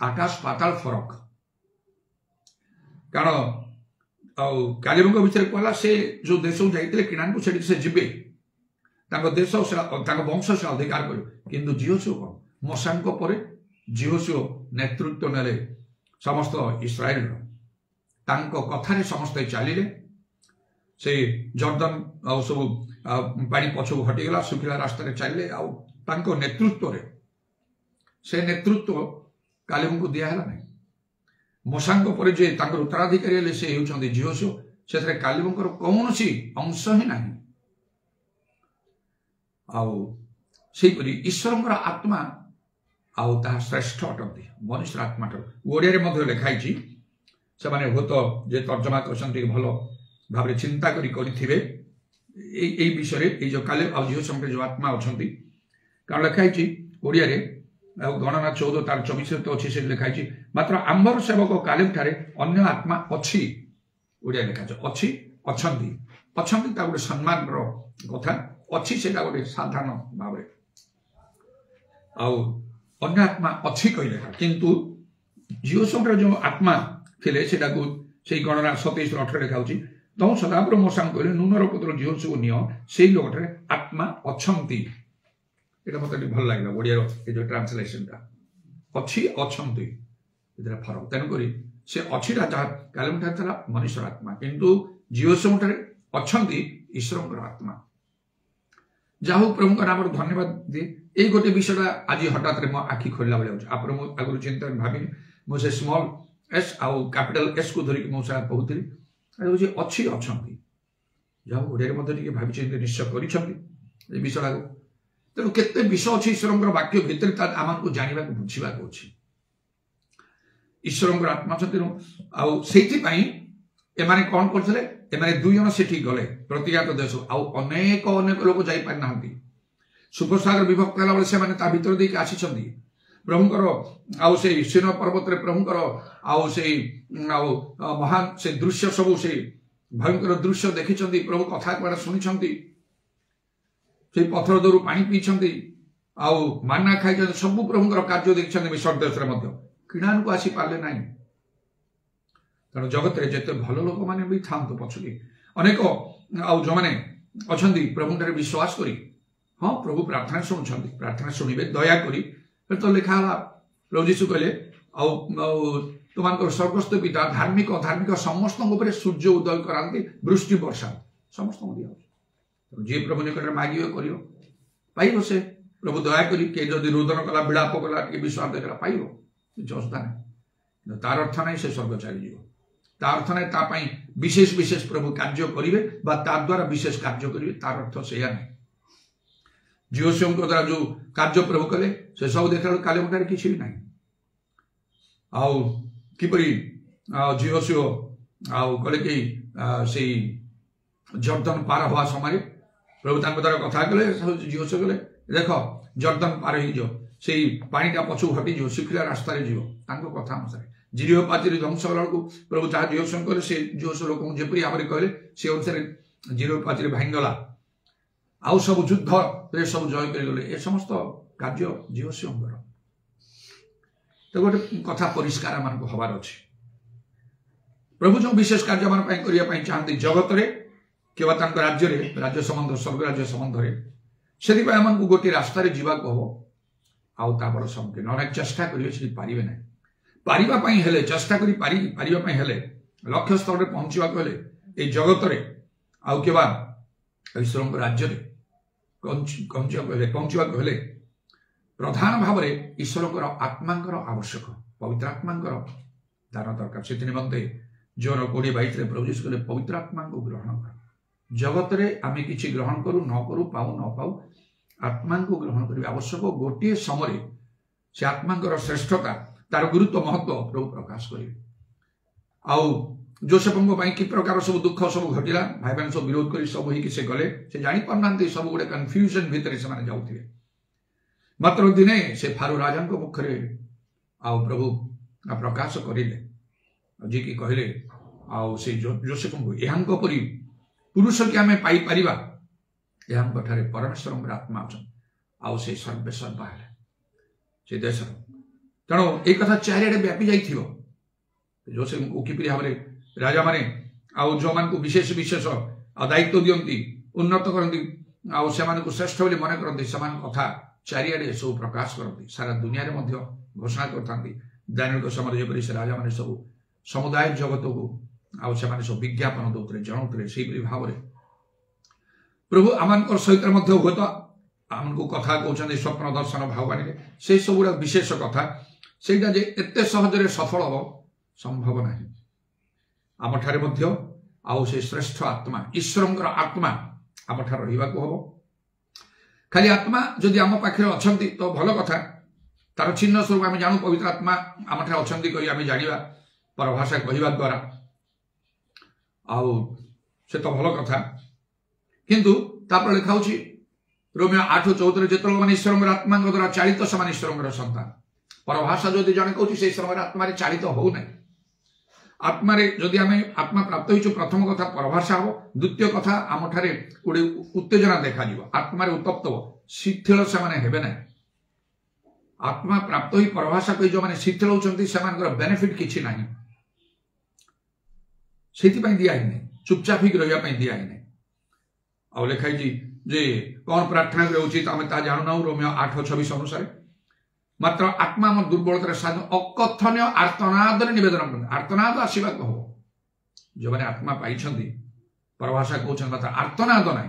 ଆକାଶ ପାତାଳ ଫରକ। କାରଣ ଆଉ କାଲେବଙ୍କ ଭିତରେ କହିଲା ସେ ଯୋଉ ଦେଶକୁ ଯାଇଥିଲେ କିଣାଙ୍କୁ, ସେଠି ସେ ଯିବେ, ତାଙ୍କ ଦେଶ ତାଙ୍କ ବଂଶ ସେ ଅଧିକାର କରିବ। କିନ୍ତୁ ଜିହୋଶୁଆ କଣ, ମୋଶାଙ୍କ ପରେ ଜିହୋଶୁଆ ନେତୃତ୍ୱ ନେଲେ ସମସ୍ତ ଇସ୍ରାଏଲର, ତାଙ୍କ କଥାରେ ସମସ୍ତେ ଚାଲିଲେ। ସେ ଜର୍ଦ୍ଦନ ଆଉ ସବୁ ପାଣି ପଛକୁ ହଟିଗଲା, ଶୁଖିଲା ରାସ୍ତାରେ ଚାଲିଲେ। ଆଉ ତାଙ୍କ ନେତୃତ୍ୱରେ, ସେ ନେତୃତ୍ୱ କାଲେବଙ୍କୁ ଦିଆହେଲା ନାହିଁ। ମୋଶାଙ୍କ ପରେ ଯେ ତାଙ୍କର ଉତ୍ତରାଧିକାରୀ ହେଲେ ସେ ହେଉଛନ୍ତି ଜିହୋଶୁଆ, ସେଥିରେ କାଲେବଙ୍କର କୌଣସି ଅଂଶ ହିଁ ନାହିଁ। ଆଉ ସେହିପରି ଈଶ୍ୱରଙ୍କର ଆତ୍ମା ଆଉ ତାହା ଶ୍ରେଷ୍ଠ ଅଟନ୍ତି ମନୁଷ୍ୟର ଆତ୍ମାଠାରୁ। ଓଡ଼ିଆରେ ମଧ୍ୟ ଲେଖା ହେଇଛି, ସେମାନେ ହୁଏତ ଯେ ତର୍ଜମା କରିଛନ୍ତି ଭଲ ଭାବରେ ଚିନ୍ତା କରିଥିବେ এই বিষয়ে, এই যে কালেব ଆଉ ଜିହୋଶୁଆଙ୍କର ଯୋଉ ଆତ୍ମା ଅଛନ୍ତି। କାରଣ ଲେଖା ହେଇଛି ଓଡ଼ିଆରେ, ଆଉ ଗଣନା 14 ତାର 24 ତ ଅଛି, ସେଠି ଲେଖା ହେଇଛି, ମାତ୍ର ଆମ୍ଭର ସେବକ କାଲେବ ଠାରେ ଅନ୍ୟ ଆତ୍ମା ଅଛି। ଓଡ଼ିଆ ଲେଖା ଅଛି, ଅଛନ୍ତି, ଅଛନ୍ତି ତା ଗୋଟେ ସମ୍ମାନର କଥା, ଅଛି ସେଇଟା ଗୋଟେ ସାଧାରଣ ଭାବରେ, ଆଉ ଅନ୍ୟ ଆତ୍ମା ଅଛି କହିଲେ। କିନ୍ତୁ ଜିହୋଶୁଆଙ୍କର ଯୋଉ ଆତ୍ମା ଥିଲେ ସେଟାକୁ ସେଇ ଗଣନା 27-18 ଲେଖା ହଉଛି, ତମ ସଦାପ୍ରଭୁ ମୋଶାଙ୍କୁ କହିଲେ, ନୁନର ପୁତ୍ର ଜିହୋଶୁଆକୁ ନିଅ, ସେଇ ଲୋକଠାରେ ଆତ୍ମା ଅଛନ୍ତି। এটা মতো ଟିକେ ଭଲ ଲାଗିଲା ଓଡ଼ିଆର ଏ ଯୋଉ ଟ୍ରାନ୍ସଲେସନଟା, ଅଛି ଅଛନ୍ତି, ଏଥିରେ ଫରକ। ତେଣୁକରି ସେ ଅଛିଟା ଯାହା କାଲେବଠାରେ ଥିଲା ମନୁଷ୍ୟର ଆତ୍ମା, କିନ୍ତୁ ଜିହୋଶୁଆଙ୍କଠାରେ ଅଛନ୍ତି ଈଶ୍ୱରଙ୍କର ଆତ୍ମା। ଯାହା ହଉ ପ୍ରଭୁଙ୍କ ନାମରେ ଧନ୍ୟବାଦ ଦିଏ। ଏଇ ଗୋଟେ ବିଷୟଟା ଆଜି ହଠାତରେ ମୋ ଆଖି ଖୋଲିଲା ଭଳିଆ ହଉଛି। ଆପଣ ମୁଁ ଆଗରୁ ଚିନ୍ତା ଭାବିନି, ମୁଁ ସେ ସ୍ମଲ ଏସ୍ ଆଉ କ୍ୟାପିଟାଲ ଏସ୍ କୁ ଧରିକି ମୁଁ ସେଟା କହୁଥିଲି। ହଉଛି ଅଛି ଅଛନ୍ତି, ଯାହା ହଉ ଓଡ଼ିଆରେ ମଧ୍ୟ ଟିକେ ଭାବିଛନ୍ତି, ନିଶ୍ଚୟ କରିଛନ୍ତି ଏ ବିଷୟଟାକୁ। ତେଣୁ କେତେ ବିଷୟ ଅଛି ଈଶ୍ୱରଙ୍କର ବାକ୍ୟ ଭିତରେ, ତା ଆମକୁ ଜାଣିବାକୁ ବୁଝିବାକୁ ଅଛି। ଈଶ୍ୱରଙ୍କର ଆତ୍ମା ଅଛନ୍ତି, ଆଉ ସେଇଥିପାଇଁ ଏମାନେ କ'ଣ କରୁଥିଲେ, ଏମାନେ 2 ଜଣ ସେଠି ଗଲେ ପ୍ରତିଘାତ ଦେଶ, ଆଉ ଅନେକ ଲୋକ ଯାଇପାରି ନାହାନ୍ତି। ସୁପସାଗର ବିଭକ୍ତ ହେଲା ବେଳେ ସେମାନେ ତା ଭିତର ଦେଇକି ଆସିଛନ୍ତି। ପ୍ରଭୁଙ୍କର ଆଉ ସେଇ ସିନ ପର୍ବତରେ ପ୍ରଭୁଙ୍କର ଆଉ ସେଇ ଆଉ ମହାନ ସେ ଦୃଶ୍ୟ ସବୁ, ସେଇ ଭୟଙ୍କର ଦୃଶ୍ୟ ଦେଖିଛନ୍ତି, ପ୍ରଭୁ କଥା କୁଆଡ଼େ ଶୁଣିଛନ୍ତି, ସେଇ ପଥର ଦରୁ ପାଣି ପିଇଛନ୍ତି, ଆଉ ମାନା ଖାଇଛନ୍ତି, ସବୁ ପ୍ରଭୁଙ୍କର କାର୍ଯ୍ୟ ଦେଖିଛନ୍ତି ମିଶର ଦେଶରେ ମଧ୍ୟ, କିଣାକୁ ଆସିପାରିଲେ ନାହିଁ। ତେଣୁ ଜଗତରେ ଯେତେ ଭଲ ଲୋକମାନେ ବି ଥାଆନ୍ତୁ ପଛରେ, ଅନେକ ଆଉ ଯୋଉମାନେ ଅଛନ୍ତି ପ୍ରଭୁଙ୍କଠାରେ ବିଶ୍ୱାସ କରି, ହଁ ପ୍ରଭୁ ପ୍ରାର୍ଥନା ଶୁଣୁଛନ୍ତି, ପ୍ରାର୍ଥନା ଶୁଣିବେ ଦୟାକରି। ତ ଲେଖା ହେଲା, ପ୍ରଭୁ ଯୀଶୁ କହିଲେ, ଆଉ ତୁମମାନଙ୍କର ସ୍ୱର୍ଗସ୍ଥ ପିତା ଧାର୍ମିକ ଅଧାର୍ମିକ ସମସ୍ତଙ୍କ ଉପରେ ସୂର୍ଯ୍ୟ ଉଦୟ କରାନ୍ତି, ବୃଷ୍ଟି ବର୍ଷା ସମସ୍ତଙ୍କୁ ଦିଆଯାଉଛି। ଯିଏ ପ୍ରଭୁ ନିକଟରେ ମାଗିବ କରିବ, ପାଇବ। ସେ ପ୍ରଭୁ ଦୟାକରି କିଏ ଯଦି ରୋଦନ କଲା, ବିଳାପ କଲା, ଟିକେ ବିଶ୍ୱାସ ଦେଖଲା, ପାଇବ, କିଛି ଅସୁବିଧା ନାହିଁ। କିନ୍ତୁ ତାର ଅର୍ଥ ନାହିଁ ସେ ସ୍ୱର୍ଗ ଚାଲିଯିବ, ତା ଅର୍ଥ ନାହିଁ ତା ପାଇଁ ବିଶେଷ ବିଶେଷ ପ୍ରଭୁ କାର୍ଯ୍ୟ କରିବେ ବା ତା ଦ୍ୱାରା ବିଶେଷ କାର୍ଯ୍ୟ କରିବେ, ତାର ଅର୍ଥ ସେଇଆ ନାହିଁ। ଜିହୋଶୁଆଙ୍କ ଦ୍ୱାରା ଯୋଉ କାର୍ଯ୍ୟ ପ୍ରଭୁ କଲେ, ସେ ସବୁ ଦେଖିଲା ବେଳକୁ କାଲେବଠାରେ କିଛି ବି ନାହିଁ। ଆଉ କିପରି ଜିହୋଶୁଆ ଆଉ କଲେ କି ସେଇ ଜର୍ଦ୍ଦନ ପାର ହବା ସମୟରେ ପ୍ରଭୁ ତାଙ୍କ ଦ୍ୱାରା କଥା କଲେ, ଜିହୋଶୁଆ କଲେ, ଦେଖ ଜର୍ଦ୍ଦନ ପାର ହେଇଯିବ, ସେଇ ପାଣିଟା ପଛକୁ ହଟିଯିବ, ଶୁଖିଲା ରାସ୍ତାରେ ଯିବ। ତାଙ୍କ କଥା ଅନୁସାରେ ଜିରିହୋ ପାଚେରୀ ଧ୍ୱଂସ ହେଲା ବେଳକୁ ପ୍ରଭୁ ଯାହା ଜିହୋଶୁଆ କଲେ, ସେ ଜିହୋଶୁଆ ଲୋକଙ୍କୁ ଯେପରି ଭାବରେ କହିଲେ, ସେ ଅନୁସାରେ ଜିରିହୋ ପାଚେରୀ ଭାଙ୍ଗିଗଲା, ଆଉ ସବୁ ଯୁଦ୍ଧରେ ସବୁ ଜୟ କରିଗଲେ। ଏ ସମସ୍ତ କାର୍ଯ୍ୟ ଜିହୋଶୁଆଙ୍କର। ତ ଗୋଟେ କଥା ପରିଷ୍କାର ଆମମାନଙ୍କୁ ହବାର ଅଛି, ପ୍ରଭୁ ଯେଉଁ ବିଶେଷ କାର୍ଯ୍ୟ ଆମ ପାଇଁ କରିବା ପାଇଁ ଚାହାନ୍ତି ଜଗତରେ କିମ୍ବା ତାଙ୍କ ରାଜ୍ୟରେ, ରାଜ୍ୟ ସମ୍ବନ୍ଧ ସ୍ୱର୍ଗ ରାଜ୍ୟ ସମ୍ବନ୍ଧରେ, ସେଥିପାଇଁ ଆମକୁ ଗୋଟିଏ ରାସ୍ତାରେ ଯିବାକୁ ହବ। ଆଉ ତା ବଡ଼ ସମ୍ମୁଖୀନ ଅନେକ ଚେଷ୍ଟା କରିବେ, ସେଠି ପାରିବେ ନାହିଁ। ପାରିବା ପାଇଁ ହେଲେ, ଚେଷ୍ଟା କରି ପାରିବା ପାଇଁ ହେଲେ, ଲକ୍ଷ୍ୟ ସ୍ଥଳରେ ପହଞ୍ଚିବାକୁ ହେଲେ, এই ଜଗତରେ ଆଉ କିମ୍ବା ଈଶ୍ୱରଙ୍କ ରାଜ୍ୟରେ ପହଞ୍ଚିବାକୁ ହେଲେ प्रधान भाव में ईश्वर आत्मांकर आवश्यक पवित्र आत्मांकर दान दरकार से निमंते जोन 20:22 प्रभु यीशु कहले पवित्र आत्मा को ग्रहण कर जगत रे आमे किछि ग्रहण करू न करू पाऊ न पाऊ आत्मा को ग्रहण करिबा आवश्यक गोटे समय से आत्मांकर श्रेष्ठता तार गुरुत्व महत्व प्रभु प्रकाश करिवे आउ जोसेफंको कि प्रकार सब दुख सब घटिला भाई बहन सब विरोध कर सब ही से गले से जानी पारना सब गोटे कन्फ्यूजन भितर से जाऊे मात्र दिने से फारू राजा मुखरे आउ प्रभु प्रकाश करें जी कि कहले आउ से जोसेफंको यहाँ परी पुरुष कि आम पाइपर यहाँ परमेश्वर आत्मा अच्छा आउ से सर्वे सर्वा है से देश तेणु एक कथा चारिड़े व्यापी जाइथिबो जोसेफ को किपरि भाव राजा माने आउ जो मान को विशेष विशेष दायित्व दियंती उन्नत करती आउ से मान को श्रेष्ठ बोली मन करती से कथा चारिड़े सब प्रकाश करती सारा दुनिया रे मध्य घोषणा करथांती दानियल समय जेपरि से राजा माने सब समुदाय जगत को आउ से माने सब विज्ञापन दौतरे जनाउतरे सेहि भाव रे प्रभु आमानकर सहित मध्य होत आमको कथा कहते स्वप्न दर्शन भाववाणी से सब गुड़ा विशेष कथा से एते सहजरे सफल हम संभव ना आम ठारे मध्य आउ से श्रेष्ठ आत्मा ईश्वर आत्मा आम ठार रहिबा को हबो खाली आत्मा जदि आम पाखे अछंती तो भल कथा तार चिन्ह स्वरूप आम जानू पवित्र आत्मा आम ठार अछंती कहि आम जानिबा परभाषा कहिबा द्वारा आउ से तो भल कथा किंतु तापर लिखा होछि रोमियो 8:14 जिते मैंने ईश्वर आत्मा द्वारा चालित से ईश्वर सन्तान परभाषा जदि जन कहूँ से ईश्वर आत्मा चालित हो ना आत्मा जदि आम आत्मा प्राप्त हो प्रथम कथा परभाषा हम द्वितीय कथा आम ठारे गोटे उत्तेजना देखा आत्मा उत्तप्त हो शिथिल से हेबे ना आत्मा प्राप्त हो परभाषा कही जो मैंने शिथिल होती से बेनिफिट किसी ना से दिया ही नहीं चुपचाप ही रही दिया ही नहीं आउ लिखाई जे कौन प्रार्थना उचित आम ता जानू ना रोमियो 8:26 अनुसार मात्र आत्मा आम दुर्बलतार साधन अकथनीय आर्तनाद निवेदन करते आर्तनाद आसवा हम जो मैंने आत्मा पाई परभाषा कहते मात्र आर्तनाद ना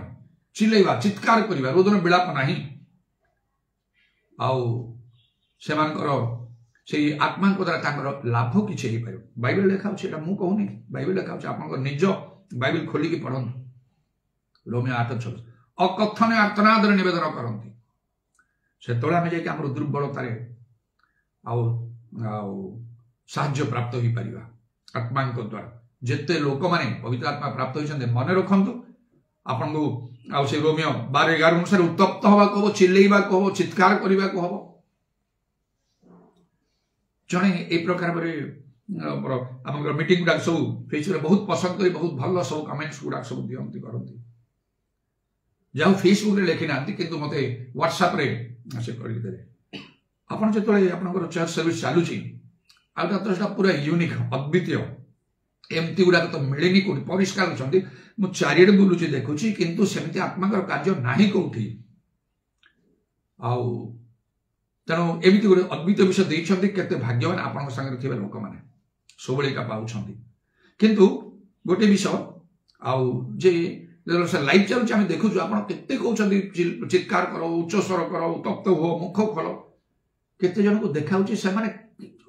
चिल्लैवा चित्कार करवा रोदन विलाप ना आउ से आत्मा द्वारा लाभ किसी हो पार बाइबल लिखा मुझे कहूनी बाइबल लिखा आप निज बाइबल खोलिकी पढ़ु रोमियो 8:26 अकथनीय आर्तनाद निवेदन करती से आम जाम दुर्बलतार साहाय्य प्राप्त हो पार आत्मा द्वारा जिते लोक मैंने पवित्र आत्मा प्राप्त होती मन रखु आपन को आ रोमियो 12:11 अनुसार उत्तप्त हवा हम चिल्लैवा हम चित्कार करने को हम जड़े ए प्रकार आम मीटिंग गुड़ा सब फेसबुक बहुत पसंद कर बहुत भल सब कमेंट्स गुड़ा सब दिखती करती जहाँ फेसबुक लिखी ना कि मत व्हाट्सएप से करदे आपड़ जो चर्च सर्विस चलुची आटा पूरा यूनिक अद्वितीय एमती गुड़ाक तो मिलनी कौट परिष्कार अच्छा मुझे चारिड़े बुलूची देखुची किंतु सेमती आत्मा कार्य ना कौटी तेणु एमती गोटे अद्वितीय विषय देखते केते भाग्यवान आपण सागर थे लोक मैंने सब पाँच किंतु गोटे विषय आउ जे लाइव चलुचे आम देखु आपते कहते चित्कार कर उच्च स्वर कर उत्तप्त हो मुख खोल केते जन को देखा से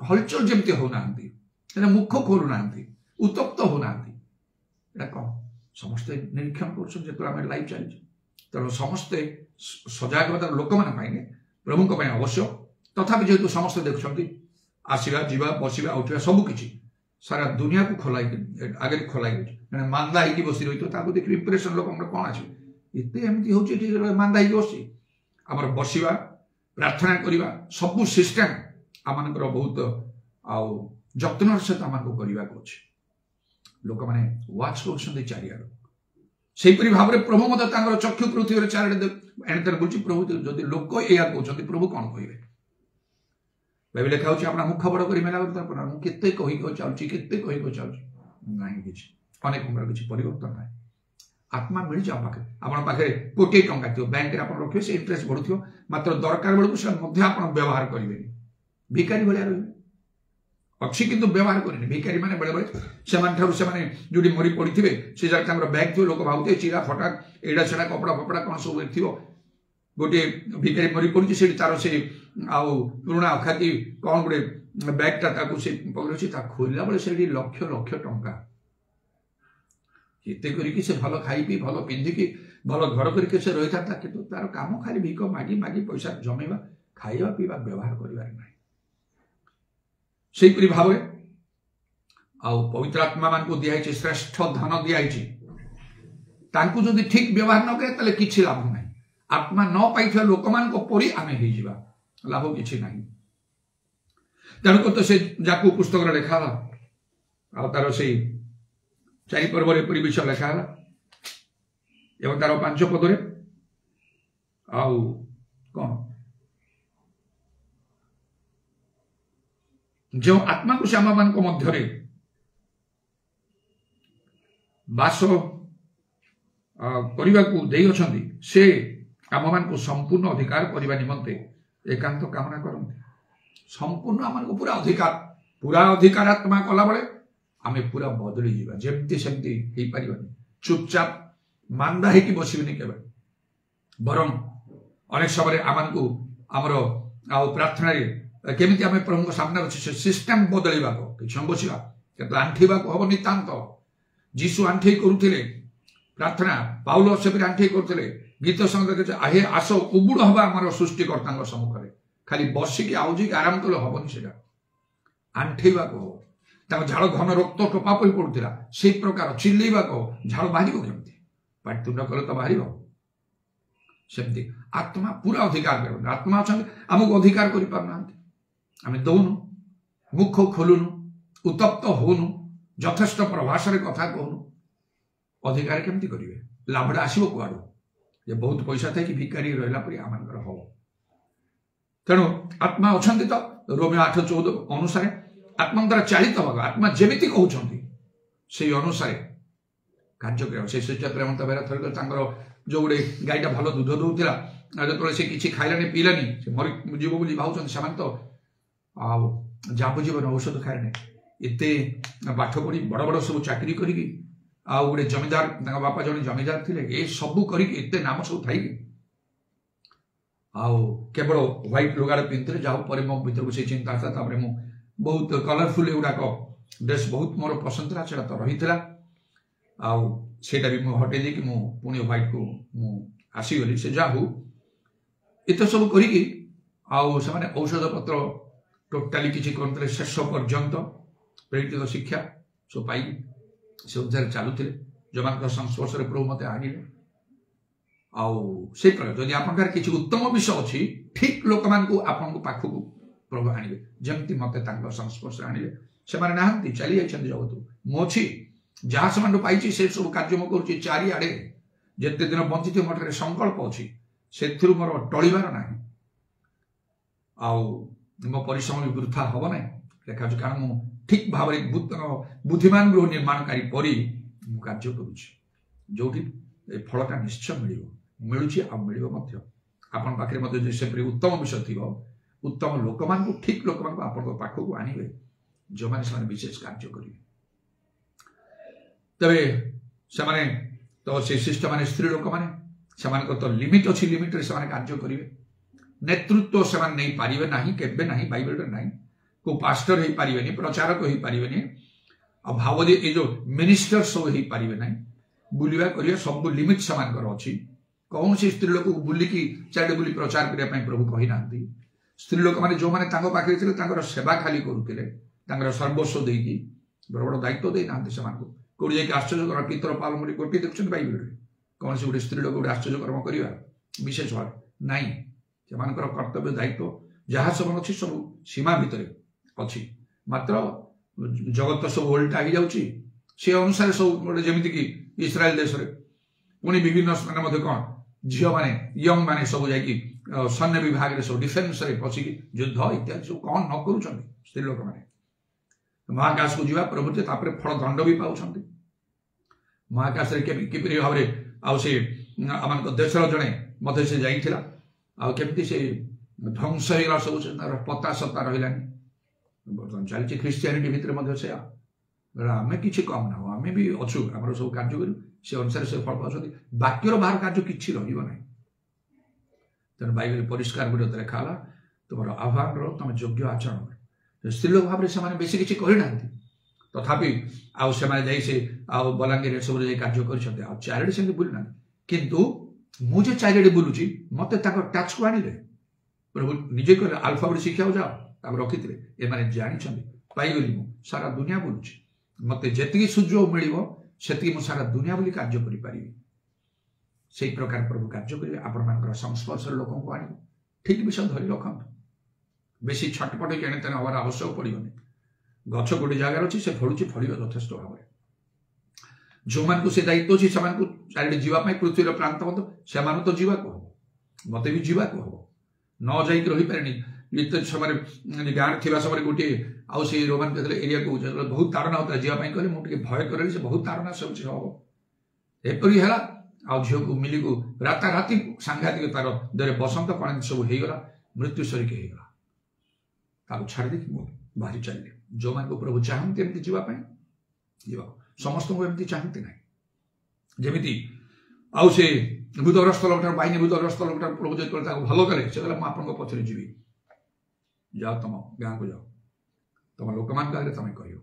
हलचल जमती होना मुख खोलुना उत्तप्त होना कौन समस्ते निरीक्षण कर लाइव चलती तेणु समस्ते सजग लोक मैंने प्रभु अवश्य तथापि जेहेतु समस्ते देखुं आसवा जीवा बसवा उठा सबकि सारा दुनिया को खोल आगे खोल मांदा हो बस रही देखिए इंप्रेशन लोक कौन आते एमती हो मांदा हो बस आम बसवा प्रार्थना करवा सबू सिस्टेम आम बहुत आउ जत्न सहित आम करने को अच्छे लोक मैंने व्वाच कर चारिआड़ से भाव में प्रभु मत चक्षु पृथ्वी चारिड़े एणेतेण बुझी प्रभु जदि लोक या कहते प्रभु कौन कहे बाइबल लिखा होची अपना मुख बड़ कर मेला केते कही चाहूँ केते कही चाहूँ ना कि अनेक किसी परिवर्तन ना आत्मा मिल जाओ पाखे आप पाखे कोटी टंका थी बैंक में आप रखिए से इंटरेस्ट बढ़ुव मात्र दरकार बेलू से व्यवहार करेंगे भिकारी भाया रही अच्छी किंतु व्यवहार करेंगे भिकारी मैंने बेले बेले से जो मरी पड़े से जगह बैग थी लोक भावुए चिरा फटा एड़ा छेड़ा कपड़ा फपड़ा कौन सब थी गोटे भिखारी मरी पड़ी से तार से पुराणा अखाती कौन गोटे बैगटा से पकड़ खोलला बेले से लक्ष लक्ष टंका एत करके से भल खाई पी भल पिंधिकी भल घर करके से रही था कि तार काम खाली भिक मागी मागी पैसा जमेवा खाइबा पीवा व्यवहार करिवार नाही सेहीपरि भाव पवित्र आत्मा मान को दिखाई श्रेष्ठ धन दिखाई तांकु जदि ठीक व्यवहार न करे ताले किछि लाभ नाही आत्मा न पाइथिबा लोक मान को परि आमे हे जिबा लाभ किछि नाही तेणुक तो से जाकू पुस्तक लिखा आ तार से 4 पर्व एपरी विषय लिखा एवं तार 5 पदरे कौन जो आत्मा को से आम मान मध्य बास करने को दे अछंती से आम मान को संपूर्ण अधिकार करने निमंते एकांत कामना करते संपूर्ण आम को पूरा अधिकार आत्मा कला बेले आमे पूरा बदली जीवा जेमती सेमती हे परिबानी चुपचाप मांदा है कि बसिबनी केबे बरम अनेक समय आमान को आमर प्रार्थना रे केमिति आमे प्रभु को सामने अछि सिस्टम बदलैबा को किछम बसिबा केत आंठीबा को हबो नितांत जीसु आंठी करूथिले प्रार्थना पाउलो सेपरि आंठी करूथिले गीत संग के आहे आसो उबुड हबा हमर सृष्टिकर्ता सम्मुख रे खाली बसिकी आउजी आराम कले हबनी सेटा आंठीबा को झाड़ घन रक्त टोपा पड़ी पड़ूला से प्रकार चिल्लैबा को झाड़ बाहर केमती पाटितुंड कले तो बाहर सेमती आत्मा पूरा अधिकार कर आत्मा अच्छा आमको अधिकार कर आम दौनु मुख खोलुनु उत्तप्त होनु यथेष्ट प्रभाष कथा कहूनु अधिकार केमती करेंगे लाभटा आसो कुआड़ जे बहुत पैसा थे कि भिकारी रहा पर आम हम तेणु आत्मा अच्छा तो रोमियो 8:14 अनुसार आत्मा द्वारा चालित होगा आत्मा जेमिति कहउछंती से अनुसार कार्य कर से सिस्टर प्रेमता बेरा थर जो गोटे गाईटा भल दूध दौला जो से किसी खाइलानी पीलानी से मरी जीव बोली भावुं से तो जाबुजीवन औषध खाए एते पाठ पढ़ी बड़ बड़ सब चाकरी करी गोटे जमीदार बापा जन जमीदार थे ये सबू करते नाम सब थी केवल व्हाइट लुगाड़ पिंधे जाओ पर मो भर को से चिंता था मु बहुत कलरफुल एगुड़ाक ड्रेस बहुत मोर पसंद था से तो रही आटा भी मुझे हटे देकी पुणी व्हाइट को आसीगली से जाहू एत सब कर औषध पत्र टोटाली किसी करते शेष पर्यंत प्रेरित शिक्षा सब पाई से अनुसार चलुते जो मान संस्पर्श प्रभु मत आनिले से जदि आप किसी उत्तम विषय अच्छी ठीक लोक मान पाखक प्रभु आनिबे जमती मते संस्पर्श आनिले से माने नाहंती चली जाइछन जगत मो अछि जहाँ से पाई से सब कार्य मु करूची चारिआडे जेते दिन बंचित मठरे संकल्प अच्छी से मोर टलिबार ना मो परिश्रम भी वृथा हम ना देखा कारण मु ठीक भाव बुद्धिमान गृह निर्माणकारी परी मु कार्य करुची जो फलटा निश्चय मिलूची आपण पाखे से उत्तम विषय थी उत्तम लोक मान ठीक लोक मान आप पाखक आनिबे जो मैंने विशेष कार्य करेंगे तबे से तो से शिष्ट मान स्त्री लोक मैंने तो लिमिट अच्छी लिमिट रे से कार्य करेंगे नेतृत्व से नहीं पारे ना केबे ना बाइबल ना को पास्टर हो पारे प्रचारक हो पारे भाव दे ये जो मिनिस्टर सब हो पारे ना बुलवा कर सब लिमिट से अच्छी कौन से स्त्री लोक बुलिकी चारिडे बुली प्रचार करने प्रभु कही ना स्त्री लोक मैंने जो मैंने पाखे थे सेवा खाली करुले सर्वस्व देकी बड़ बड़ दायित्व दे ना से कौट जाकि आश्चर्य पितर पालमुड़ी गोटे देखते बाइबल कौन से गोटे स्त्री लोक गोटे आश्चर्यकर्म करवा विशेष भाव ना से कर्तव्य दायित्व जहाँ सब अच्छी सब सीमा भितर अच्छी मात्र जगत सब ओल्टा हो जाऊँगी से अनुसार सब गोटे जमीक इस्राएल देश में पुणी विभिन्न स्थान कौन झील मैंने यंग मैंने सब जा सैन्य विभाग में सब डिफेन्स पशिकी युद्ध इत्यादि सब कौन न कर स्त्री लोक मैंने महाकाश को जीवा प्रभुत्व तापर फल दंड भी पाँच महाकाश किपरि भाव आम देशर जड़े मत से जामती से ध्वंस होगा सब पता सत्ता रहा चलती ख्रीस्टियानिटी भितर से आम कि कम ना आम भी अच्छु आम सब कार्य कर से अनुसार से फल पाँच बाक्यर बाहर कार्य किसी रहा तेणु बाइबल परिष्कार गुड देखाला तुम आह्वान तुम योग्य आचरण कर स्त्रीलोक भाव से बेसी किसी करना तथापि आउ से बलांगीर सब कार्य कर चारिडे से बुलना किंतु मुझे चारिडे बुलूची मत टैक्स को आनिले प्रभु निजे कहले आल्फाबेट शिक्षा जाओ रखी एम जानी पाईगली मु सारा दुनिया बुलूची मत जी सुजोग मिल से सारा दुनिया बोली कार्य करी से प्रकार प्रभु कार्य करेंगे आपण संस्पर्श लोक को आने ठीक विषय धरी रखु बेसी छटपट के तेने हमार आवश्यक पड़ोनी गछ गोटे जगार अच्छी से फलुची फल यथेष भाव में जो मान से दायित्व अच्छी से चारिडे जावाई पृथ्वी प्रांत से तो जावाक हम मत भी जावाक हम न जा रही पारे समय गाँव थी समय गोटे आउ से रोमान एरिया को बहुत ताड़ना होता है जावाई कहले मुझे भय कर बहुत ताड़ना सब हम एपरी है आ झील को मिली को राताराति सांघातिक तार देह बसंत पानी सब होगला मृत्यु सरिक होगला छाड़ी देखी बाहरी चलिए जो मान को प्रभु चाहती एमती जावाई समस्त को एमती चाहती ना जमी आउ से भूतग्रस्त लोक बाहिनी भूतग्रस्त लोक प्रभु जो भल करे से कहला मुझे पचर जी जाओ तुम गाँव को जाओ तुम लोक मान आगे तुम कह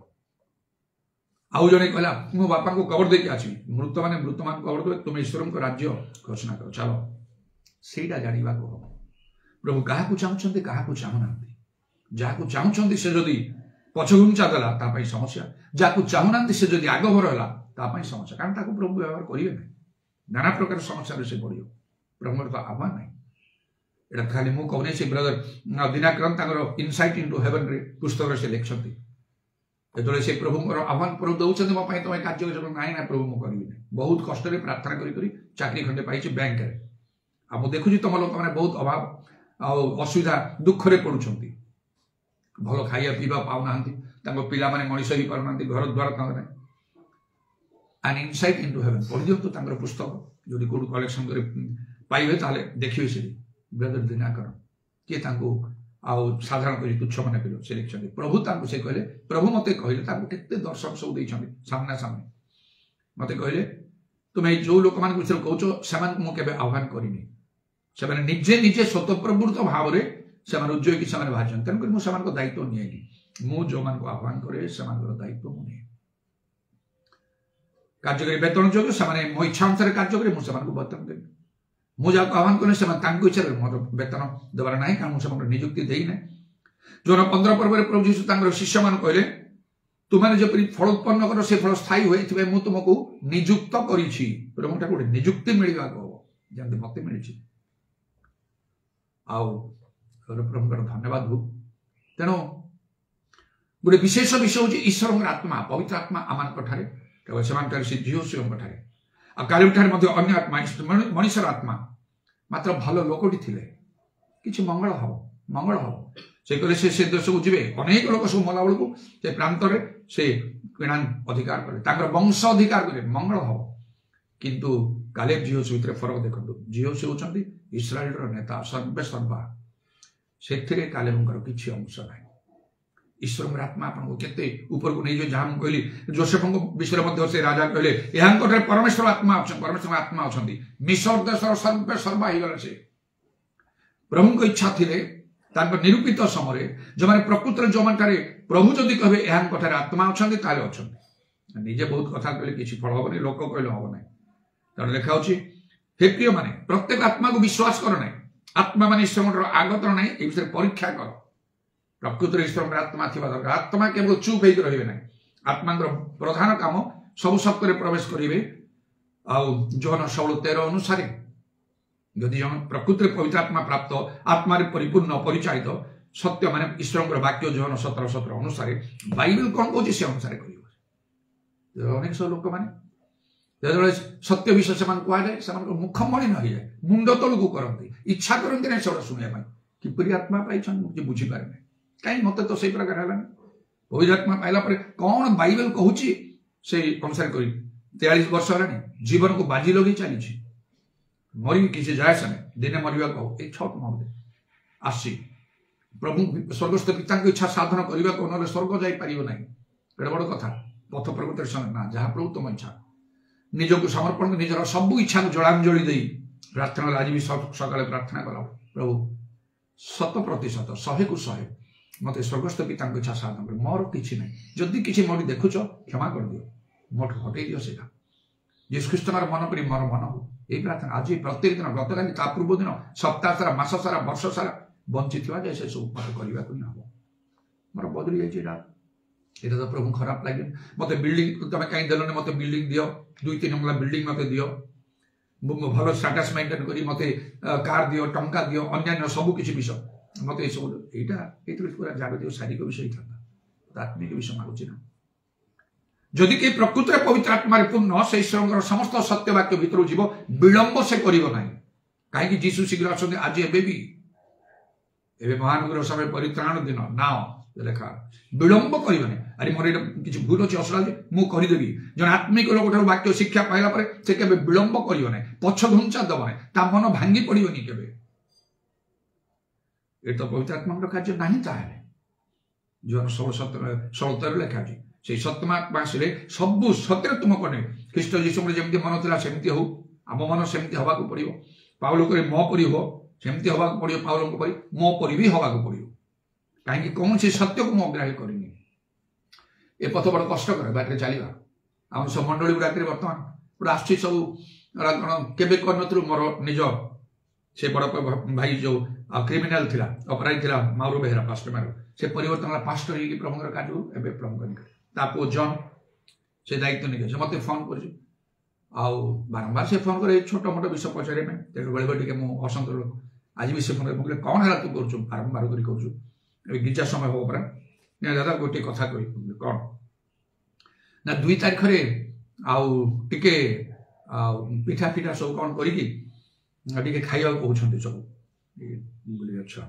आउ जने कहला मो बापा को कबर देके आसी मृत मान कबर दे तुम ईश्वर को राज्य घोषणा कर चलो सेटा जाना को हम प्रभु क्या चाहते क्या चाहूना जहाँ चाहते से जदि पछघुंचा देला समस्या जहाँ चाहूना से जदि आगभर है समस्या कारण ताको प्रभु व्यवहार करेंगे ना नाना प्रकार समस्या से पड़ो प्रभु तो आह्वान ना यहाँ खाली मुझे कहने से brother Dinakaran insight into haven रे पुस्तक से लिखते जो से प्रभु आह्वान प्रभु दौरान मो तुम कार्य ना ना प्रभु मुझे बहुत कष्ट प्रार्थना करी चाकरी खंडे पाई बैंक आ मुझे देखुची तुम लोक मैंने बहुत अभाव असुविधा दुखरे पड़ुंट भल खाइया पीवा पाऊना पिला माने मनीष ही पारना घर द्वार एन इनसाइट इनटू हेवन पढ़ी दिंतु पुस्तक जो कौट कलेक्शन कर पाइबे ताले देखिए से ब्रदर दिनाकर किए आउ साधारण कर तुच्छ मन कर से लिखते प्रभु से कहले प्रभु मत कहले केते दर्शन सब देइछन्ति सामना सामने मत कहले तुम जो लोक मान विषय कहूच से मुझे आह्वान करनी से निजे निजे स्वतःप्रवृत्त भाव में से उद्योगी से बाहर तेणुक मुझे दायित्व निएगी मु जो मान को आह्वान करे से दायित्व मुझे कार्य वेतन जोग से मो इच्छा अनुसार कार्य करें मुझे वेतन देवी मुझे आह्वान कले से इच्छा मोर वेतन देवार ना कारण मुझे निजुक्ति देना जो 15 पर्व प्रभु जीशु शिष्य मान कहले तुम्हें जपरी फल उत्पन्न कर से फल स्थायी हुए मुझे तुमको निजुक्त करी प्रभु गोटे निजुक्ति मिलवा जमी मत मिली प्रभु धन्यवाद हो तेणु गोटे विशेष विषय हूँ ईश्वर आत्मा पवित्र आत्मा आम से से झील आ कालीठार अन्य आत्मा मनीषर आत्मा मात्र भल लोकटी थे कि मंगल हम से कहले से देश को जी अनेक लोक सब मला बेलू से प्रांत से किणान अधिकार करें वंश अधिकार करें मंगल हम किंतु कालेब जीहोशु भितर फरक देखो जीहोशु होती इस्राएल नेता सर्वे सर्वा से कालेबर किसी अंश ना ईश्वर आत्मा आपको केते ऊपर को नहीं जहाँ कहली जोसेफ विषय से राजा कहले यहाँ परमेश्वर आत्मा परमेश्वर आत्मा अच्छा मिस्र देश सर्वे सर्वा हो गला से प्रभु इच्छा थी निरूपित समय जो मैंने प्रकृत जो मैंने प्रभु जदि कहे यहाँ आत्मा अच्छा अच्छा निजे बहुत कथा कहले किसी फल हेनी लोक कहले हम ना तेणु लिखा हे प्रिय माने प्रत्येक आत्मा को विश्वास कर ना आत्मा मान ईश्वर आगत ना ये विषय परीक्षा कर प्रकृत ईश्वर आत्मा थी दरकार आत्मा केवल चुप हो रही ना आत्मा प्रधान काम सब सत्य प्रवेश करेंगे जोहन 16:13 अनुसार यदि जन प्रकृत पवित्र आत्मा प्राप्त आत्मा परिपूर्ण परिचालित सत्य माने ईश्वर वाक्य जोहन 17:17 अनुसार बाइबल कौन कौन से अनुसार कर अनेक सब लोक मैंने सत्य विषय से कहुए से मुखमणि न हो जाए मुंड तल को करती इच्छा करती ना सब शुणा किपरि आत्मा पाई मुझे बुझीपारे ना कहीं मत तो से प्रकार है पवित्र आत्मा पाइला कौन बाइबल कहूँ से अनुसार कर 43 वर्ष है जीवन को बाजी लगे चली मरी किसी जाए से दिने मरवा कहो ये छठ मत आसी प्रभु स्वर्गस्थ पिता इच्छा साधन करने को ना स्वर्ग जापर ना गोटे बड़ कथा पथ प्रवृत्ति ना जहाँ प्रभु तुम इच्छा निजक समर्पण निजर सब इच्छा को जलांजलि दे प्रार्थना आज भी सकाले प्रार्थना कला प्रभु 100% 100 को 100 मत स्वर्गस्थ पिता इच्छा साधन कर मोर किसी ना जदि किसी मोरी देखुच क्षमा कर दियो मोठ हटे दियो से जीशु ख्रीष्ट मन पर मोर मन हो ये प्रार्थना आज प्रत्येक दिन गतकाली ता पूर्व दिन सप्ताह सारा मास सारा वर्ष सारा बंची जाए से सब मत करने को ना हो मोर बदली जाए ये तो प्रभु खराब लगे मत बिल्डिंग तुम कहीं देल मत बिल्डिंग दियो 2-3 मंगला बिल्डिंग मत दियो भल स्टाटस मेंटेन करी मत कार दियो टंका दियो अन्य सब किसी विषय मत ये सब यहाँ पूरा जागतिक शारीरिक विषय था आत्मिक विषय मागुच ना जदि के प्रकृत पवित्र आत्मा पूर्ण से ईश्वर समस्त सत्य वाक्य भितर जीव विलंब से करना कहीं जीशु शीघ्र आसते आज एवं महानुग्रह समय परित्राण दिन ना लेखा विलंब करना अरे मोर किसी भूल अच्छे असला मुझे करदेवी जन आत्मिक लोक वाक्य शिक्षा पाइला से केवे विलंब करना पछ घुंचा दब ना मन भांगी पड़ोनी के ये तो पवित्र आत्मा कार्य ना जो 16 लेखा अच्छी से सत्यमात्मा आसिले सबू सत्य तुम कने ख्रीष्ट जीशु जमी मन था सेमती हो आम मन सेमती हवा पड़ो पाउल मो परी हो सेमती हवा पड़ो पाउल परी मो परी भी हवा पड़ो कहीं कौन सी सत्य को मुझे अग्राह्य करनी ए पथ बड़ कष्टकर बाटे चलवा आम सब मंडली गुड़ाक बर्तमान पूरा आसुच्छी सब केवे कर मोर निज से बड़ भाई जो क्रिमिनाल थिला अपराधी थिला माउरो बेहरा पास्टर मारो से परिवर्तन पास्टर ये प्रभुंर कार्य एवं प्रभु पु जन से दायित्व नहीं मत फोन कर बारंबार से फोन कर छोट मोट विषय पचारे बेले बेले मुझे असंतोष आज भी से फोन कर कौन है तू कर बारंबार कर गिर्जा समय हो परा दादा गोटे कथा कह कौन ना 2 तारीख टे पिठा फिठा सब कौन करके खाइबा कहते सब बोले अच्छा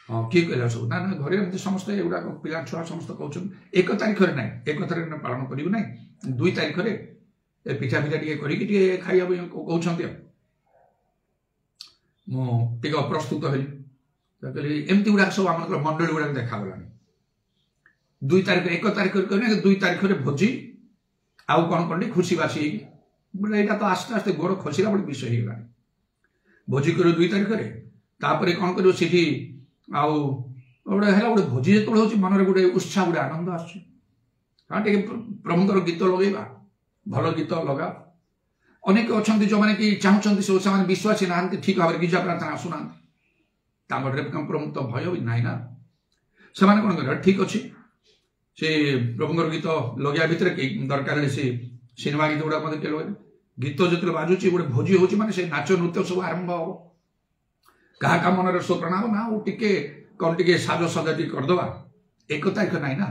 हाँ किए कहला सब ना ना घरे एमती समस्त एगुड़ा पिला छुआ समस्त कहते 1 तारीख ना 1 तारीख पालन करूँ ना 2 तारीख पिठा फिठा टे खाइबा कहते मुझे अप्रस्तुत हली कहली एमती गुड़ा सब आम मंडली गुड़ा देखा 2 तारीख 1 तारीख 2 तारीख भोजी आउ कौन कौन खुशी बासी बोले यहाँ तो आस्ते आस्ते गोड़ खसला बड़े विषय होगा भोजी कर 2 तारीख कौन कर गोटे है गोटे भोजी जो हो मन गोटे उत्साह गोटे आनंद आसटे प्रभुंर गीत लगेगा भल गीत लगा अनेक अच्छा जो मैंने कि चाहते सब विश्वासी ना ठीक भाव गिर्जा प्रार्थना आसुना प्रभु तो भय भी ना ना से कौन कर ठीक अच्छे से प्रभुंर गीत लगे भितर दरकार से सिनेमा गीत गुड़ा मत लगे गीत जो बाजुची गोटे भोजी हो नाच नृत्य सब आरंभ हम क्या मन सो प्रणाम ना टे कौन टे साज सजा टी करदे 1 तारीख ना ना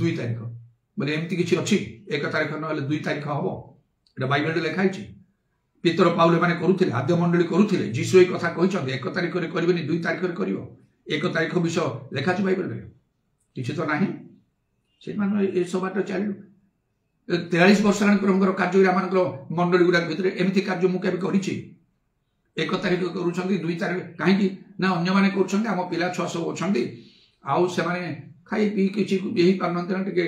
2 तारीख बोले एमती किसी अच्छी 1 तारीख ना 2 तारीख हम ये बाइबल लिखाई पितर पाउल मैंने करुले आद्य मंडली करुले जीशु ये कथा कहते 1 तारीख करें 2 तारीख कर 1 तारीख विषय लिखा बाइबल किसी तो ना से सब बाट चल 43 वर्ष प्रभुंर कार्य आम मंडली गुड़ा भितर एमती कार्य मुझे कर 1 तारीख कर 2 तारीख कहीं ना अन्य मैंने कर पिला छुआ सब अच्छा से खाई पी कि पारना टे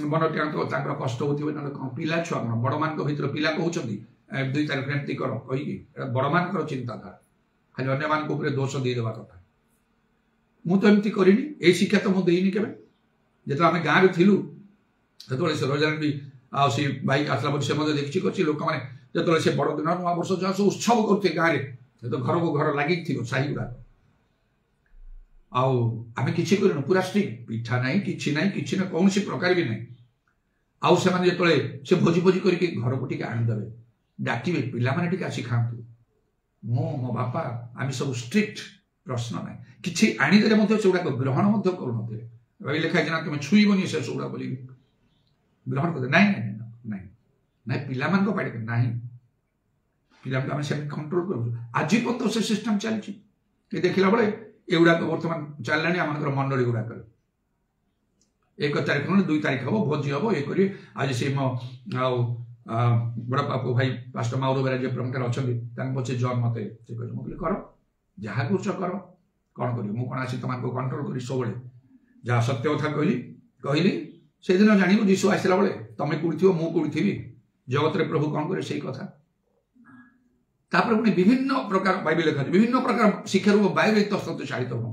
मन टे कष्ट हो ना पिला छुआ कौन बड़ मान भर पिला कहते 2 तारीख एमती कर कहीकि बड़ मान चिंताधारा खाली अन्य मान दोष देदेवा कथा मुझे एमती करनी ये शिक्षा तो मुझे देनी के जो आम गाँव में थिलु जो से रोजान भी सी बाइक आसला से देखी कर लोक मैंने जो से बड़ दिन नुआ वर्ष जो सब उत्सव करते गाँव में तो घर को घर लगी थी साही गुड़ा आम कि पूरा स्ट्रिक्ट पिठा ना कि ना कौन प्रकार भी ना आउ से भोजी भोजी करके घर को टे आनीदे डाके पिला मैंने आसी खातु मो बापा आम सब स्ट्रिक्ट प्रश्न ना कि आनीदे से गुड़ाक ग्रहण करुन रही लिखाई ना तुम छुईबनी से सबुड़ा बोल ग्रहण करते ना ना ना पिला पाड़े ना पिला कंट्रोल कर आज पर्यटन से सिस्टम चलती देखला बेले एगुड़ाक बर्तमान चलने आम मंडली गुड़ाक 1 तारीख 2 तारीख हम भोजी हम ये करी आज से मो बड़ा बापू भाई पास्टर माउरो बेरा जो प्रमुख अच्छा पचे जन मत मुझे कर जहाँ कर कौन कर मुझे कौन आसी तुमको कंट्रोल कर सब जहाँ सत्य कथा कहली से दिन जान जीशु आसला बेले तुम्हें कौटी थो मुझे कौटी थी जगत प्रभु कौन करे से कथा तापर पुणी विभिन्न प्रकार बाइबल लिखा विभिन्न प्रकार शिक्षा रूप वायु इतस्तत चालित हो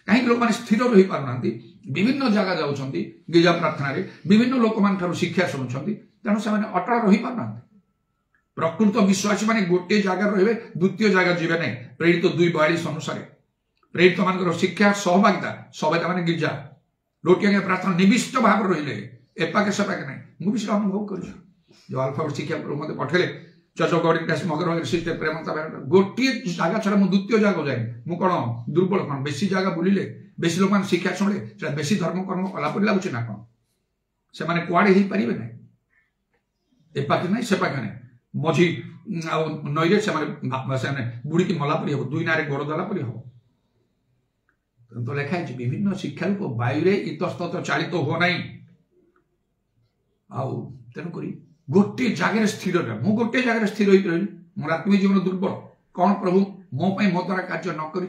कहीं लोक मैंने स्थिर रही पारना विभिन्न जगह जाऊँच गिजा प्रार्थना विभिन्न लोक मान शिक्षा शुणुंट तेणु से अटल रही पारना प्रकृत विश्वासी माने गोटे जगह रहे द्वितीय जगह जीवे नहीं प्रेरित 2:42 अनुसार प्रेरित मान शिक्षा सहभागिता सभ्यता मान गिरजा लोटिया प्रार्थना निविष्ट भाव रही एपाके सेपाके नहीं मुझे अनुभव कर जो अल्फा शिक्षा मत पठेले चचगढ़ मगर प्रेमता गोटे जगह छड़ा मुझे द्वितीय जगह जाए मुझे कौन दुर्बल कौन बेसी जगह बुलिले बेसी लोक मैंने शिक्षा शुणे बेसी धर्म कर्म कलापरि लगुच ना कौन से मैंने कुआड़े ही पारे ना एपाके नहीं सेपाके नहीं मझी नईरे से बुड़ी की मला परी हम दुई ना गोड़ देला परी हम तो लिखाई विभिन्न शिक्षा रूप वायु इतस्तत चालित हो ना तेणुक गोटे जगह स्थिर मु गोटे जगह स्थिर हो रही मोर आत्मिक जीवन दुर्बल कौन प्रभु मो मो द्वारा कार्य न कर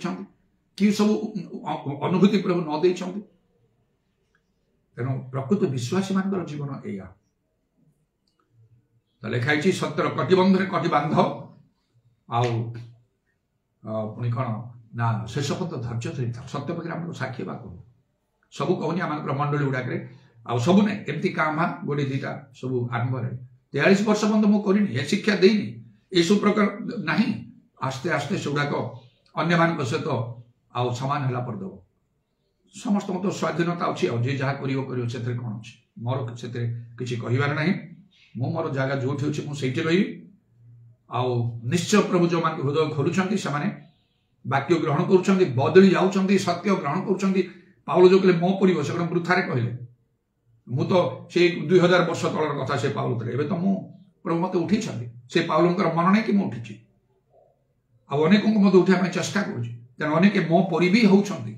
सब अनुभूति प्रभु न दे तेणु प्रकृत विश्वासी मान जीवन या लिखाई सत्यर कटिबंध में कटि बांध पुणी कौन ना शेष पर्यंत धैर्य धरी था सत्य पाखे आम साक्षी बा कह सब कहूनी आम मंडली गुड़ाक सब ना एमती काम गोटे दीटा सब आरंभ 43 वर्ष पर्यंत मुझे करनी शिक्षा देनी ये सब प्रकार ना आस्ते आस्ते से गुड़ाक अन्य मान सहित आउ सामान है पर दब समस्त तो स्वाधीनता अच्छी जी जहाँ कर कौन अच्छे मोर से किसी कहबार ना मु मोर जगह जो मुझे रही निश्चय प्रभु जो मान हृदय खोलुंट से वाक्य ग्रहण कर बदली जाऊँच सत्य ग्रहण कर पाउल जो कहले मो पड़ो से वृथारे कहले मु तो से 2000 वर्ष तलर कथा से पाउल थे तो मु प्रभु मत उठी से पाउल मन नहीं कि मुझे उठी अनेक मत उठा चेष्टा करेक मो परी भी होती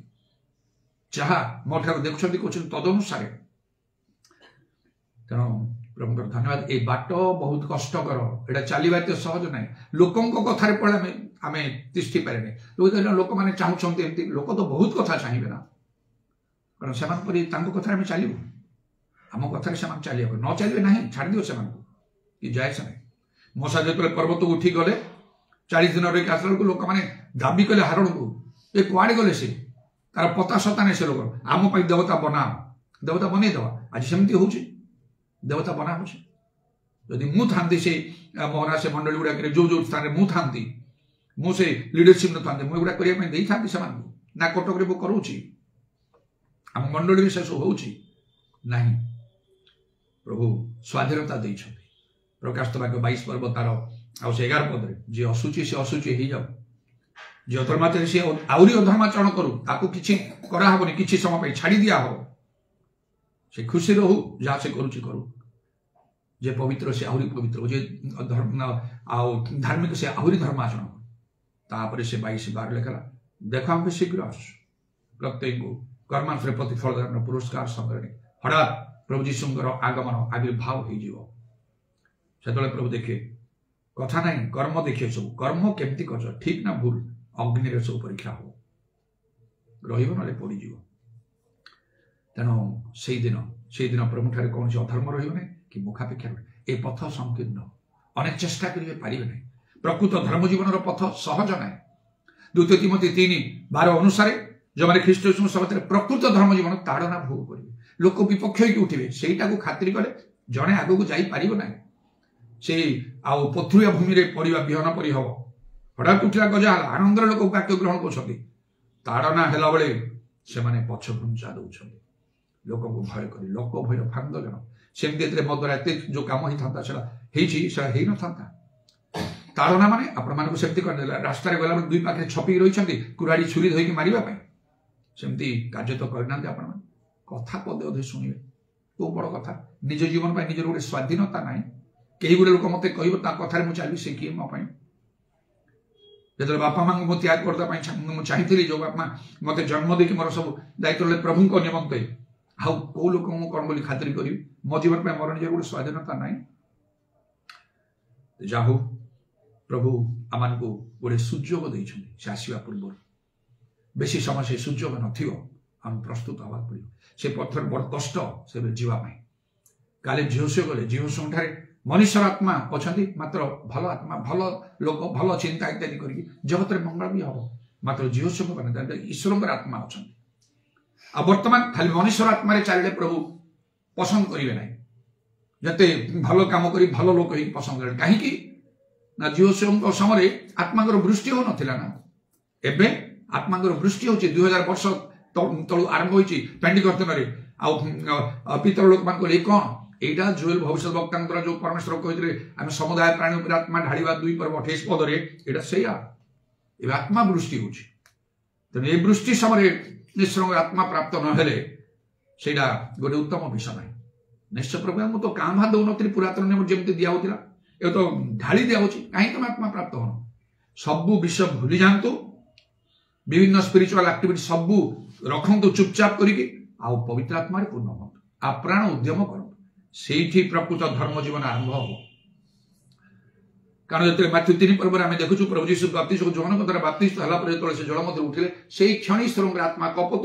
जहाँ मो ठार देखुं कहते तदनुसार तेणु प्रभु धन्यवाद ये बाट बहुत कष्टकर एटा चलवा तो सहज ना लोकों कथार पड़े आम तिष्ठि पारे लोक मैंने चाहते लोक तो बहुत कथा चाहिए ना कारण से कथा चलू आम कथा से चलिए न चलिए ना छाड़ दियो से जाए से ना मशा जो पर्वत उठी गले 40 दिन रही आसला बेलू लोक मैंने दाबी कले हारण को ये कुआड़े गले से तार पता सता नहीं से लोक आम देवता बना देवता बनईदवा आज सेमती हो देवता बना हो जदि मु था से मोहना से मंडली गुड़ाक जो जो स्थान मु था मुझे लीडरशिप न था मुझे गुड़ा करने था ना कटक मु करूँ आम मंडली भी शेष हो प्रभु स्वाधीनता देते प्रकाश तो वाक्य 22 पर्व तार आ 11 पद जी असुची से असुची हो जाऊ जी अधर्माचरण सी आहरी अधर्माचरण करू ताकू किसी कराहबनी किसी समय छाड़ी दिया हो से खुशी रहू जहाँ से करू जे पवित्र से आहरी पवित्र जे धार्मिक से आहरी धर्माचरण तापर से 22:12 लिखला देख हम शीघ्र आस प्रत्येक कर्मांतर प्रतिफल पुरस्कार संग्रह हठात प्रभु जीशुंकर आगमन आविर्भाव हो प्रभु देखे कथा ना कर्म देखिए सब कर्म केमती कर ठीक ना भूल अग्नि सब परीक्षा हो रहा पड़ज तेणु से दिन प्रभु ठारे कौन अधर्म रही कि मुखापेक्षा रही ए पथ संकीर्ण अनेक चेष्टा करेंगे पारे ना प्रकृत धर्म जीवन पथ सहज ना 2 तिमोथी 3:12 अनुसार जो मैंने ख्रीष्ट समझते प्रकृत धर्म जीवन ताड़ना भोग करेंगे लोक विपक्ष हो उठे से खातिर कले जड़े आगू जापर ना से पथुरिया भूमि पड़ा विहन परी हम हठात उठा गजा आनंद लोक वाक्य ग्रहण कर ताड़ना है बेले से पछ घुंचा दौरान लोक भय कर लोक भय फांदजन सेमती मो द्वारा एत जो कम होता है न था ताड़ना माने आपण सेमती कर रास्तार गला 2 पाखे छपी रही कुराड़ी छुरी धोई मारे सेमती कार्य तो करना आपण कथा पदे अधे शुणे को बड़ कथा निज जीवन पर निजर गोटे स्वाधीनता ना कई गुड़े लोक मत कथा मुझे चलि से किए मोप जो बापा माँ को त्याग करने चाहिए जो बापा मत जन्म देखिए मोर सब दायित्व प्रभु निमंते आउ कौ लोक कौन बोली खातिर करी मो जीवन पर मोर निजर गोटे स्वाधीनता ना जाहू प्रभु आम को गोटे सुजोग देते से आसवा पूर्व बेसी समय से सुजोग न प्रस्तुत हवा पड़ो से पथर बड़ कष्ट से जीवाई काले झीओसो गले झीओसो ठारे मनुष्य आत्मा अच्छा मात्र भल आत्मा भल लोक भल चिंता इत्यादि करके जगत में मंगल भी हम मात्र जीवोत्सव मैंने ईश्वर आत्मा अच्छा आ बर्तमान खाली मनुष्य आत्मा चलिए प्रभु पसंद करेंगे ना जते भल कम कर भल लोक ही पसंद करें कहीं ना जीवोत्सव समय आत्मांर वृष्टि हो नाला ना एबे आत्मांर वृष्टि होची 2000 वर्ष तलु आरंभ होची पेंडिकर्तन रे आ पितर लोक मान को कौन एटा जोएल भविष्य वक्ता जो परमेश्वर कहते आम समुदाय प्राणी उपर आत्मा ढाड़ा 2:28 पदरे एटा सेया ए आत्मा वृष्टि होची तेणु ए वृष्टि समय ईश्वर आत्मा प्राप्त नहेले सेटा गोटे उत्तम विषय नहीं निश्चय प्रभु मुझे तो काम हाथ दौन पुरातन नियम जमी दिया होता ये तो ढाली दिया कहीं तुम आत्मा प्राप्त हो सबू विषय भूली जातु विभिन्न स्पिरिचुअल एक्टिविटी सबू रखु चुपचाप करके आउ पवित्र आत्मा पूर्ण हूँ आप्राण उद्यम करूँ से प्रकृत धर्म जीवन आरंभ हम कारण जो मैथ्यू 3 पर्व आम देखु प्रभु जीशु बाप्तिस्ट जोहन द्वारा बाप्तिस्ट है जो से जल मध्य उठिले से क्षण ईश्वर आत्मा कपत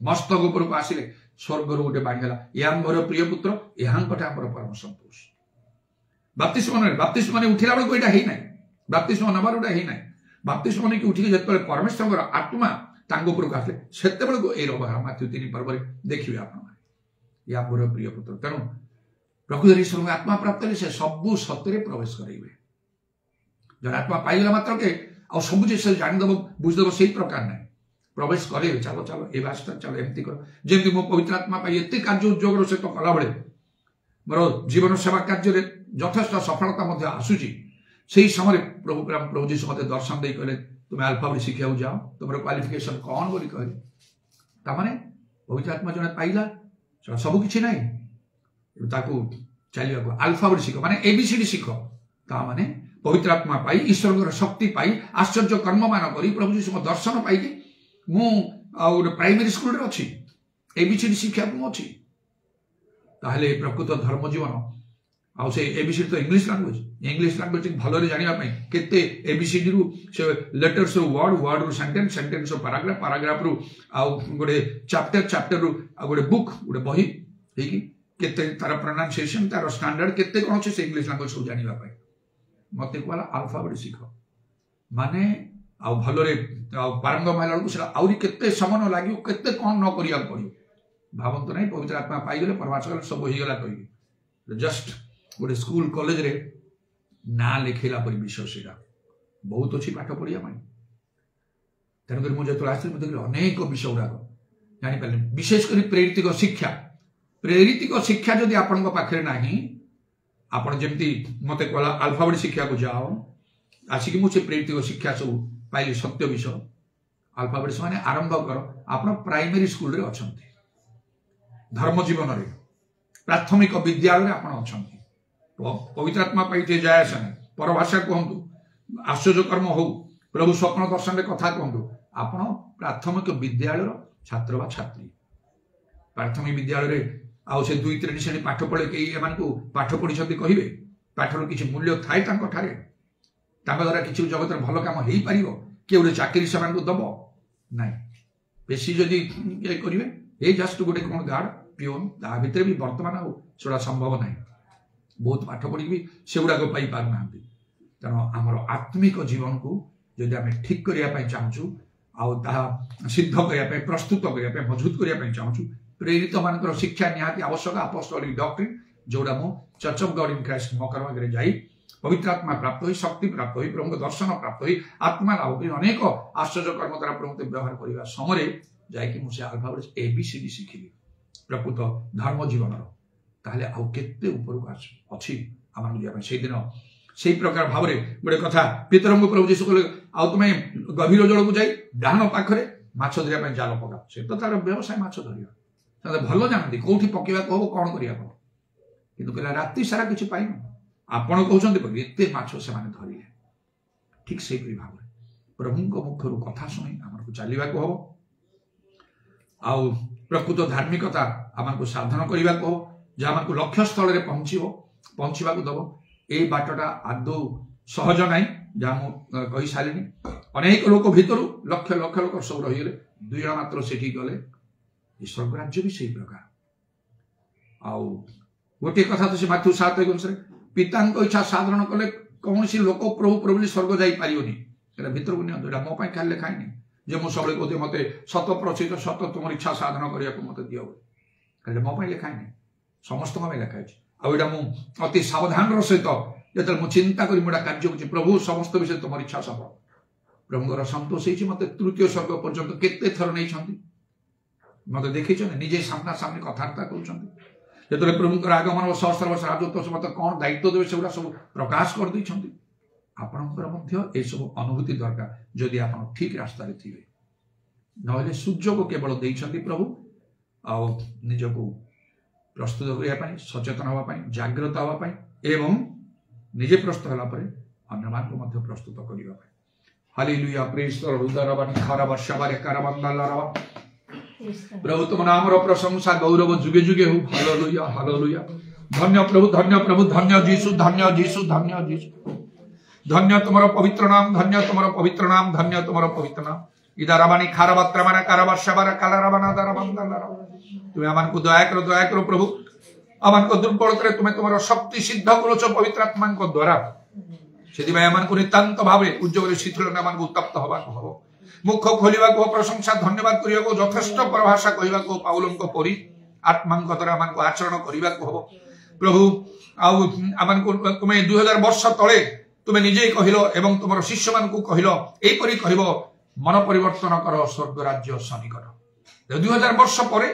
मस्तक उपरक आसिले स्वर्ग गोटे बाणी या मोर प्रिय पुत्र यहाँ परम संतोष बाप्तिस्ट माने उठिला बेलू यहाँ है बाप्तिस्ट नबार गोटा है बाप्तिस्ट मन की उठिक जो परमेश्वर आत्मा उपरक आसिले से व्यवहार मैथ्यू 3 पर्व देखिए आप या मोर प्रिय पुत्र तेणु प्रकृत ईश्वर आत्मा प्राप्त से सबू सत्य प्रवेश करेंगे जब आत्मा पाईगला मात्र के आ सब जिस जानीदेव बुझदेव से प्रकार ना प्रवेश करे चलो चलो ये बात चलो एमती कर जमी मो पवित्र आत्मा एत कार्य उद्योग सहित कला बेले मोर जीवन सेवा कार्य यथेष सफलता आसूची से ही समय प्रभु जीशु मत दर्शन दे कहले तुम्हें अल्फाबेट शिखा जाओ तुम क्वालिफिकेशन कौन बोली कहले ताने पवित्र आत्मा जने पाइला सब किसी ना चलने अल्फाबेट शिख माने एबीसीडी शिख ता माने पवित्र आत्मा पाई ईश्वर शक्ति पाई आश्चर्य कर्म मान कर प्रभु जीशु दर्शन पाई मुझे प्राइमरी स्कूल रे अच्छी एबीसीडी शिक्षा अच्छी ताहले प्रकृत धर्म जीवन आउ से एबीसीडी तो इंग्लिश लैंग्वेज भल जानापी केते एबीसीडी रु से लेटर्स रु वर्ड रु सेंटेंस रु पैराग्राफ रु आउ गोटे चैप्टर रु गोटे बुक गोटे बही केते तार प्रोनाउंसिएशन तार स्टैंडर्ड केते कौन से इंग्लिश लैंग्वेज सब जानापी मत कहला अल्फाबेट शिख माने आ भलरे पारंगम है आहरी केते समय न लगे केते कौन न करिया पड़ो भावंत नहीं पवित्र आत्मा पाईगले परमात्मा सब होगला कह जस्ट गोटे स्कूल कॉलेज रे ना लिखेला पर विषय से बहुत अच्छी पाठ पढ़िया तेणुक मुझे जो आसती देखिए अनेक विषय गुड़ाक जापारे विशेषकर प्रेरितिक शिक्षा जदि आपण पाखे ना आप जमी मत कहला अल्फाबेट शिक्षा को जाओ आसिक मुझे प्रेरितिक शिक्षा सब पाइली सत्य विषय अल्फाबेट माने आरंभ कर आप प्राइमरी स्कूल रे अच्छा धर्म जीवन रे प्राथमिक विद्यालय आप अच्छा पवित्र आत्मा पाई जाए आसा नहीं परभाषा कहतु आश्चर्य कर्म हो प्रभु स्वप्न दर्शन रे कथा कहतु आप प्राथमिक विद्यालय छात्र व छात्री प्राथमिक विद्यालय आउ से 2-3 श्रेणी पाठ पढ़े कई पाठ पढ़ी कहे पाठर किसी मूल्य थाए द्वारा किसी जगत भल कम हो पार किए गोटे चाकरी से दब ना बेसी जदि करेंगे ये जस्ट गोटे कौन गार्ड पिओन ता भितर भी बर्तमान आड़ा संभव ना बहुत पाठ पढ़ी भी से गुड़ाक पाना तेणु आमर आत्मिक जीवन को जदि आम ठीक करने चाहूँ आउ सिद्ध करने प्रस्तुत करने मजबूत करने चाहूँ प्रेरित मान शिक्षा निहाती आवश्यक अपोस्टोलिक डॉक्ट्रिन जोड़ा मु church of God in Christ मकरवाग जाई पवित्र आत्मा प्राप्त हो शक्ति प्राप्त हो प्रभु दर्शन प्राप्त हो आत्मा लाभ कर अनेक आश्चर्य कर्म द्वारा प्रभु व्यवहार करने समय जाकि मुझे अल्फाबेट एबीसीडी शिखिली प्रकृत धर्म जीवन ताहले आउ केते ऊपर अच्छी आम से दिन से प्रकार भाव गोटे कथा पितर प्रभु जीशु कहले आउ तुम गभीर जल को जाई डाहाण पाखरे माछ धरिया जाल पका से तो तार व्यवसाय माछ धरिया भल जानती कौटी पकेवा हम कौन करिया किंतु कहला राति सारा किछि पाइन आपण कहउछन्ति एते माछ से माने धरिले ठीक से भाव प्रभु मुखर कथा शुणी आमको चलवा हम आउ प्रकृत धार्मिकता आमको साधन करने को जहाँ आमको लक्ष्य स्थल में पहुँचवा दब ये बाटटा आदौ सहज ना जहाँ कही सारे अनेक लोक भितर लक्ष लक्ष लोक सब रहीगले 2 जन मात्र से गले ईश्वर राज्य भी से प्रकार आउ गोटे कथा तो से मैथ्यू 7 अनुसार पिता इच्छा साधारण कले कौन सी लोक प्रभु प्रभु स्वर्ग जापरियोनी भितर को नियंत्रण मो खाली लिखाईनी जे मुझे सब कहते मत शत प्रचित शत तुम इच्छा साधन करने को मत दियो कहले मो लिखाईनी समस्त लिखाई आईटा मुझे अति सावधान सहित जो मुझे चिंता करी मुझे कार्य कर प्रभु समस्त विषय तुम इच्छा सफल प्रभुଙ୍କର संतोष होती मत तृतीय स्वर्ग पर्यंत केते थर नहीं मत देखी निजे सामना सामने कथबार्ता कर जो प्रभुଙ୍କର आगमन सहस्र वर्ष राजत्व मत कौन दायित्व देवे से सब प्रकाश कर आपणकर सब अनुभूति दरकार जदि आप ठीक रास्ता थे ना सूर्य को केवल देते प्रभु आजक प्रस्तुत करने सचेतन हाँपाई जागृत हाँपाई एवं निजे प्रस्तुत होगापर अन्य प्रस्तुत करने हालेलुया प्रेज द लॉर्ड खराब शबारे करबंदलरवा प्रभु तुम नाम प्रशंसा गौरव जुगे जुगे हो हालेलुया हालेलुया धन्य प्रभु धन्य जीसु धन्य जीसु धन्य जीसु धन्य तुमर पवित्र नाम धन्य तुमर पवित्र नाम धन्य तुमर पवित्र नाम इदाराबानी खारबात्रमाना कारबाशबारा कालाराबाना दाराबंदलरवा तुम्हें आमान को दया करो प्रभु आमान को दुर्बल करे तुम्हें तुमर शक्ति सिद्ध करोच पवित्र आत्मा द्वारा से नितांत भाव उज्जवल शीतल आम उत्तप्त हवा हम मुख खोलवा प्रशंसा धन्यवाद करने को यथेष्ट प्रभाषा कहवा पाउलों परी आत्मा द्वारा आम आचरण करने को हम प्रभु आम तुम्हें 2000 वर्ष तले तुम्हें निजे कहल एवं तुम शिष्य मान कहल यहपरी कह मन परिवर्तन कर स्वर्ग राज्य सन्निकट 2000 वर्ष पर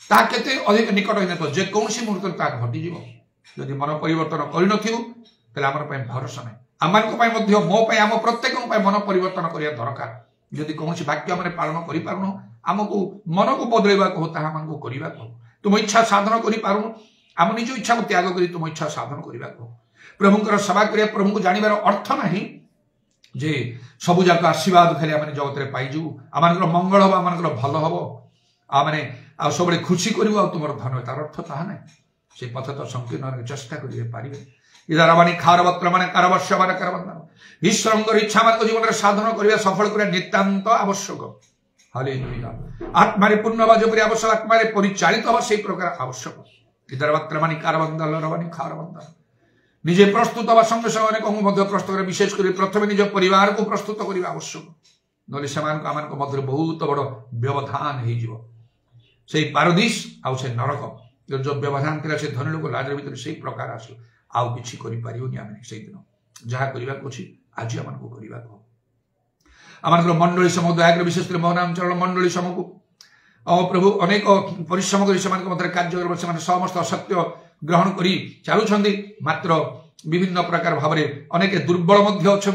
केते अधिक निकट हो न जेकोसी मुहूर्त घटी जदि मन परिवर्तन कर आम भरोसा नहीं आम मो आम प्रत्येक मन परिवर्तन करने दरकार जदि कौन वाक्य आम पालन कर आमको मन को बदलवा कहो ताको करने को तुम इच्छा साधन कर आम निज इच्छा को त्याग कर तुम इच्छा साधन करने को प्रभुंर सेवा कर प्रभु को जानवर अर्थ ना जे सबू जाक आशीर्वाद खाली आम जगत में पाइजु आम मंगल हम आम भल हम आने सब खुशी करूँ तुम धन तार अर्थ ताहा ना से पथ तो संकीर्ण चेष्टा करेंगे इदाराबानी खारबत्र माने कारबश्यबारा कारबंदन ईश्वरंकर इच्छा मान जीवन में साधन करने सफल करने नितांत आवश्यक हालेलुया आत्मारे पूर्ण हवा जो आवश्यक आत्मारे परिचालित हवा से प्रकार आवश्यक इदाराबात्र मानी कारबंदन रबानी खारबंदन निजे प्रस्तुत हवा संगे संगे अनेक प्रस्तुत कर विशेष कर प्रथम निज परिवार को प्रस्तुत करने आवश्यक नले से मध्य बहुत बड़ व्यवधान हो पारदीस आउ से नरक जो व्यवधान था से धनी लोक लाजर भीतर से प्रकार आसो आउ किसी से दिन जहाँ करने आज आम को करने आम मंडली समूह दयाकर विशेषकर मोहनांचल मंडली समूह को प्रभु अनेक परिश्रम कर कार्य समस्त असत्य ग्रहण कर चलुंट मात्र विभिन्न प्रकार भाव में अनेक दुर्बल अच्छा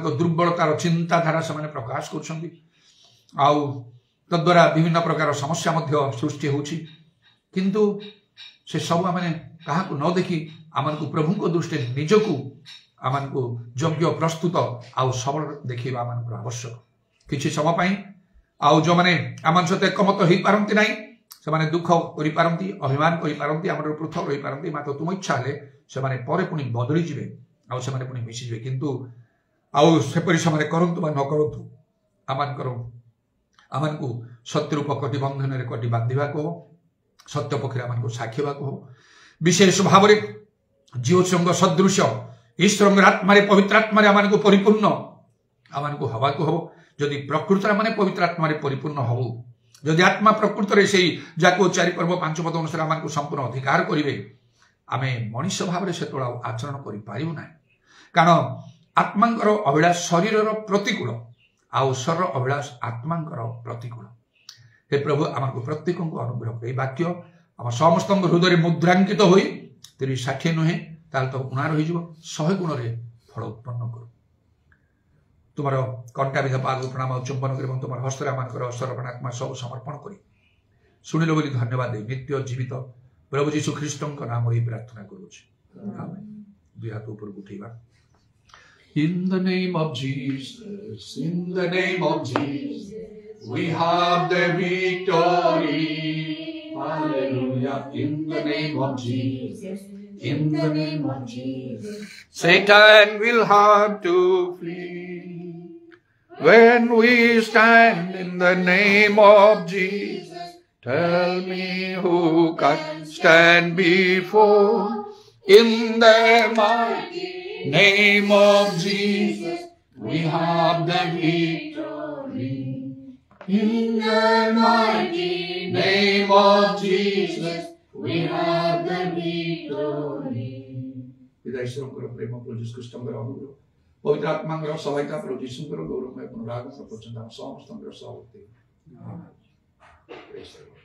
दुर्बलतार चिंताधारा से प्रकाश कर तद्वारा विभिन्न प्रकार समस्या सृष्टि होछि किंतु से सब आम क्या न देखी आम को प्रभु को दृष्टि निजको आम को योग्य प्रस्तुत आउ सबल देखा आम आवश्यक किसी समय आउ जो मैंने आम सहित एकमत हो पारती ना से दुख करपारती अभिमान करपारती आम पृथक रही पारती मात्र तुम इच्छा हेले से पुणी बदली जाए आउ से पुणी मिशीजे किंतु आउ सेपरी समय करतु न करतु आम को सत्य रूप कटी बंधन कटी बांधा को सत्य पक्ष आम साक्षीवा हो विशेष भाव में जीव संग सदृश ईश्वर आत्मा पवित्र आत्मा आम को परिपूर्ण आम को हवा को हम जदि प्रकृत आम पवित्र आत्मा परिपूर्ण हबू जदि आत्मा प्रकृत से जाको 4 पर्व 5 पद अनुसार आम को संपूर्ण अधिकार करेंगे आम मनीष भाव से आचरण करना कारण आत्मा अभिलाष शरीर प्रतिकूल आउसर अभिलाष आत्मा प्रतिकूल हे प्रभु आम को प्रत्येक को अनुग्रह कर वाक्य आम समस्त हृदय मुद्रांकित हो 30-60 नुहे ताल तो उणा रही 100 गुण फल उत्पन्न कर तुम कंटा विध पाद प्रणाम चुंबन कर तुम हस्तर आम सर्वनात्मा सब समर्पण कर शुणिल बोली धन्यवाद नित्य जीवित प्रभु जीशु ख्रीष्ट नाम ही प्रार्थना करुँ दुई हाथ ऊपर उठेगा In the name of Jesus, in the name of Jesus, we have the victory. Hallelujah. In the name of Jesus, in the name of Jesus, Satan will have to flee. When we stand in the name of Jesus, tell me who can stand before. In the mighty name of Jesus, we have the victory. In the mighty name of Jesus, we have the victory. पिता ईश्वरଙ୍କର ପ୍ରେମ ପ୍ରଭୁ ଯୀଶୁ ଖ୍ରୀଷ୍ଟଙ୍କର ଅନୁଗ୍ରହ ପବିତ୍ର ଆତ୍ମାଙ୍କର ସହାୟତା ପ୍ରଭୁ ଯୀଶୁଙ୍କର ଗୌରବମୟ ପୁନରାଗମନ ପର୍ଯ୍ୟନ୍ତ ଆମ ସମସ୍ତଙ୍କର ସହବର୍ତ୍ତୀ। Praise the Lord.